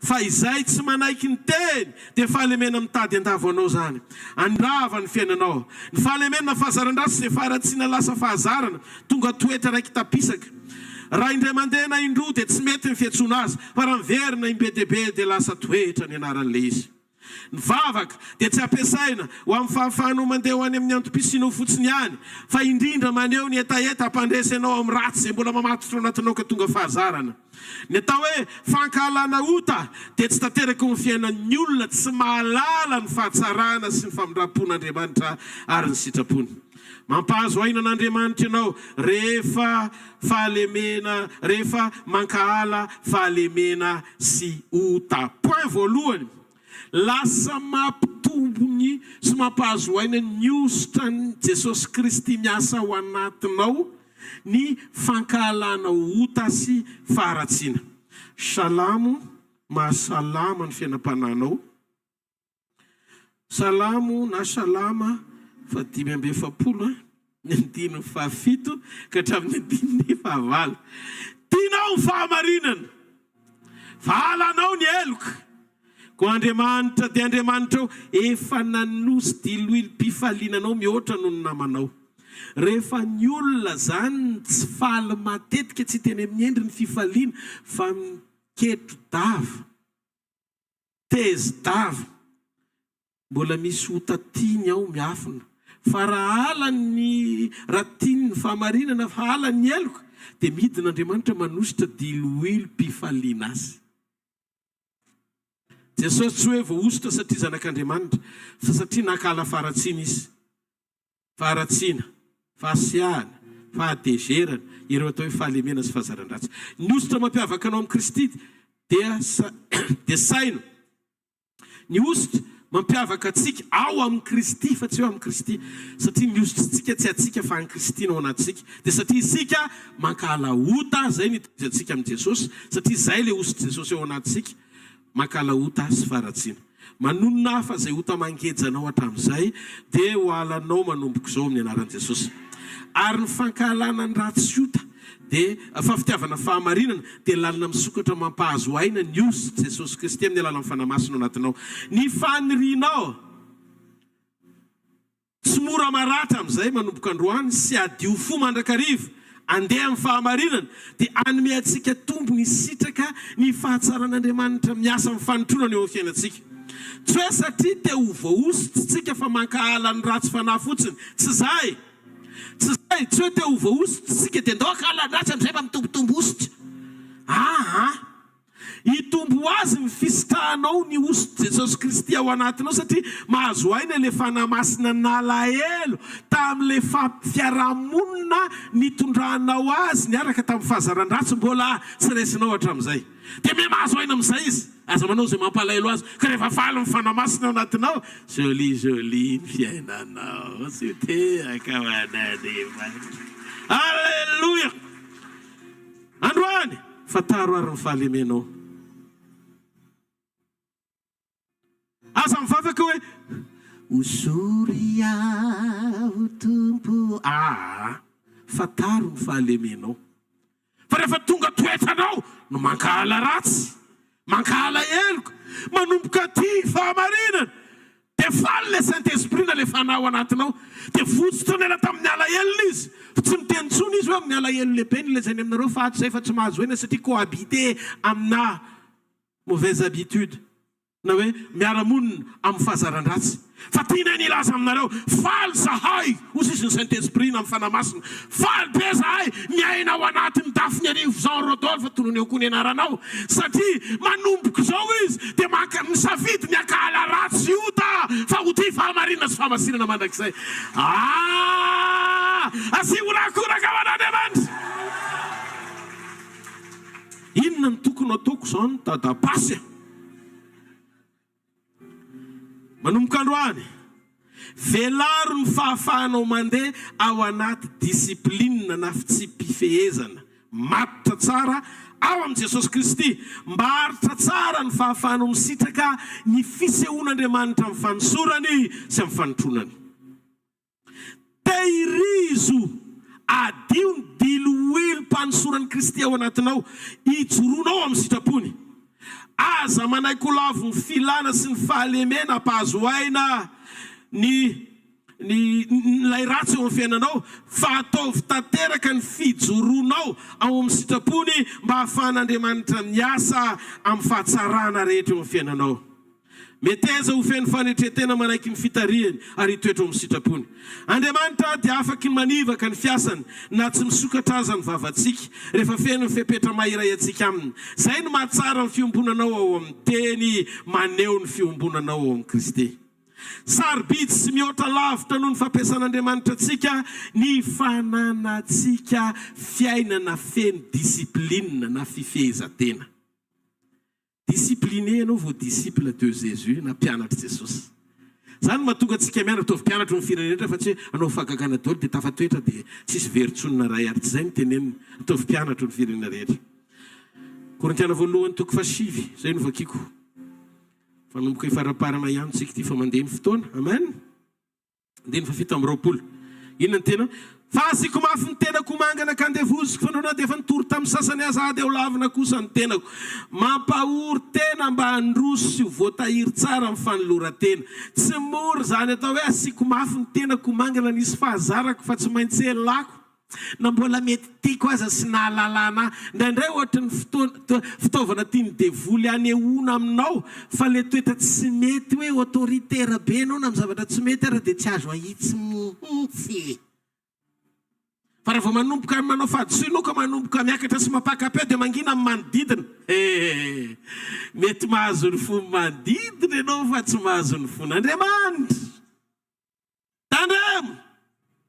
fa izay tsy manaiky ny teny dia fahalemena mitady andavo anao zany andrava ny fiainanao ny fahalemena fahazaran-dratsy dia faharatsiana lasa fahazarana tonga toetra raiky tapisaka raha indray mandeha na indroa dia tsy mety ny fiantsoana azy fa raha miverina imbedebe dia lasa toetra ny anaran'ilay izy ny vavaka dia tsy ampiasaina ho amin'ny fahafahanao mandeha ho any amin'ny antom-pisinao fotsiny ihany fa indrindra maneho ny etaeta hampandresy ianao amin'ny ratsy izay mbola mamatotra ao anatinao ka tonga fahazarana. Ny atao hoe fankahalana ota dia tsy tanteraka ny fiainan'ny olona tsy mahalala ny fahatsarana sy ny famindram-pon'Andriamanitra ary ny sitrapony. Mampahazo aina an'Andriamanitra ianao rehefa fahalemena, rehefa mankahala fahalemena sy ota. Point voalohany, lasa mampitombony sy mampahazo aina ny ositra ny Jesosy Kristy miasa ao anatinao ny fankahalana ota sy faharatsiana. Salamo, mahasalama ny fiainam-pananao. Salamo na salama 5:7, 7 ka hatramin'ny 9. Tianao ny fahamarinana, fahalanao ny eloka. Ko Andriamanitra dia Andriamanitra efa nanosy diloilo-pifalinanao mihoatra noho ny namanao. Rehefa ny olona zany tsy faly matetika, tsy teny amin'ny endriny fifaliana fa miketro dava, tezy dava, mbola misy otatiany ao miafina. Fa raha halany tiany ny fahamarinana, fa halany ny eloka, dia midin'Andriamanitra manositra diloilo-pifaliana azy. Jesosy tsy hoe voaositra satria zanak'Andriamanitra, fa satria nakala faharatsiana izy. Faharatsiana, fahasiahana, fahatezerana, ireo atao hoe fahalemena sy fahazaran-dratsy. Ny ositra mampiavaka anao amin'ny Kristy dia saina. Ny ositra mampiavaka atsika ao amin'ny Kristy fa tsy eo amin'ny Kristy, satria ny ositritsika tsy atsika fa ny Kristy no anatsika. Dia satria isika mankahala ota, zay ny atsika amin'ny Jesosy, satria zay le ositra Jesosy eo anatsika, mankahala ota sy faharatsiana. Manonona fa zay ota mangejanao hatramin'izay dia ho halanao manomboka izao amin'ny anaran'i Jesosy. Ary ny fankahalana ny ratsy ota dia fafitiavana fahamarinana dia lalina misokatra mampahazo aina ny ositra Jesosy Kristy amin'ny alalan'ny fanamasina anatinao. Ny fanirianao tsy mora maratra amin'izay manomboka androany, sy adio fo mandrakariva andeha amin'ny fahamarinana dia anome antsika tombony sitraka ny fahatsaran'Andriamanitra miasa amin'ny fanotronana eo amin'ny fiainantsika. Tsy hoe satria te ho voaositra tsika fa mankahala ny ratsy fanahy fotsiny, tsy zay. Tsy zay, tsy hoe te ho voaositra tsika dia ndao kahala ny ratsy amin'izay mba mitombotombo ositra. Hitombo azy ny fisitrahanao ny ositra Jesosy Kristy ao anatinao, satria mahazo aina le fanamasina nalahelo tamin'le fiarahamonina nitondranao azy niaraka tamin'ny fahazaran-dratsy mbola tsy raisinao hatramin'izay. Dia me mahazo aina amin'izay izy, aza manao izay mampalahelo azy, ka rehefa faly ny fanamasina ao anatinao, joli ny fiainanao, sy tehaka ho an'Andriamanitra. Alleluia! Androany, fataro ary ny fahalemenao. Aza mivavaka hoe osory aho tompo. Fataro ny fahalemenao. Fa rehefa tonga toetranao no mankahala ratsy, mankahala eloka, manomboka ty fahamarinana, dia faly le Saint-Esprit na le fanahy ao anatinao, dia fotsitra nela tamin'ny alahelo izy. Tsy mitentsony izy hoe amin'ny alahelo lehibe ny lezany aminareo fa ato zay fa tsy mahazo aina satria cohabiter amina mauvaise habitude, na hoe miara-monina amin'ny fahazaran-dratsy. Fa tiana ny ilaza aminareo, faly zahay, hozy izy ny Saint-Esprit na amin'ny fanamasina, faly be zahay miaina ao anatin'ny dafiny arivo Jean Rodolphe tonony eo koa ny anaranao, satria manomboka izao izy dia misafidy ny ankahala ratsy ota fa ho ty fahamarinana sy fahamasinana mandrakizay. Asihorakoraka ao an'Andriamanitra. Inona ny tokony ataoko izao ny dadapasy? Manomboka androany, velaro ny fahafahanao mandeha ao anaty disiplinina na fitsipifehezana matitra tsara ao amin'ny Jesosy Kristy, mba haritra tsara ny fahafahanao misitraka ny fisehoan'Andriamanitra amin'ny fanosorany sy amin'ny fanotronany. Tehirizo adio ny diloilo-panosoran'ny Kristy ao anatinao, hijoronao amin'ny sitrapony. Aza manaiko lavo ny filana sy ny fahalemena hampahazo aina lay ratsy eo amin'ny fiainanao, fa ataovy tanteraka ny fijoronao ao amin'ny sitrapony mba hahafahan'Andriamanitra miasa amin'ny fahatsarana rehetra eo amin'ny fiainanao. mety aiza ho feno fanetretena manaiky ny fitariany ary toetra amin'ny sitrapony. Andriamanitra dia afaka ny manivaka ny fiasany na tsy misokatra aza ny vavantsika rehefa feno ny fepetra mahiray antsika aminy. Zay no mahatsara ny fiombonanao ao amin'ny teny, maneho ny fiombonanao ao amin'ny Kristy. Sarobidy sy mihoatra lavitra noho ny fampiasan'Andriamanitra antsika ny fananantsika fiainana feno disiplinina na fifehezantena. Discipliné anao vao disciple de Jésus na mpianatra Jesosy. Zany mahatonga antsika mianatra tovy mpianatra ny firenena fa tsy anao fagagana daholo dia tafatoetra dia tsisy verontsonina ray ary tsy zay no tenenina tovy mpianatra ny firenena rehetra. Korintiana voalohany toko 7 zay no vakiako. Fanomboka ifarapara ihany tsika ty fa mandeha ny fotoana. Amen. Andeny fa 7 inona ny tena? Fa asiko mafy ny tenako mangana ka andevoziko fa nona dia efa nitory tamin'ny sasany azady eo lavina kosa ny tenako. Mampahory tena mba handroso voatahiry tsara amin'ny fanoloran-tena. Tsy mory zany atao hoe asiko mafy ny tenako mangana nisy fahazarako fa tsy maintsy elako. Na mbola mety tiako aza sy nahalalana ndraindray ohatra ny fitaovana tiany devoly anehoana aminao fa le toetra tsy mety hoe autoritaire be anao na amin'ny zavatra tsy mety ara dia tsy azo ahitsy mihitsy. Fa raha vao manomboka manao fahadisoina ka manomboka miakatra sy mapakapeo dia mangina amin'ny manodidina. Mety mahazo ny fo manodidina ianao fa tsy mahazo ny fon'Andriamanitra. Tandremo!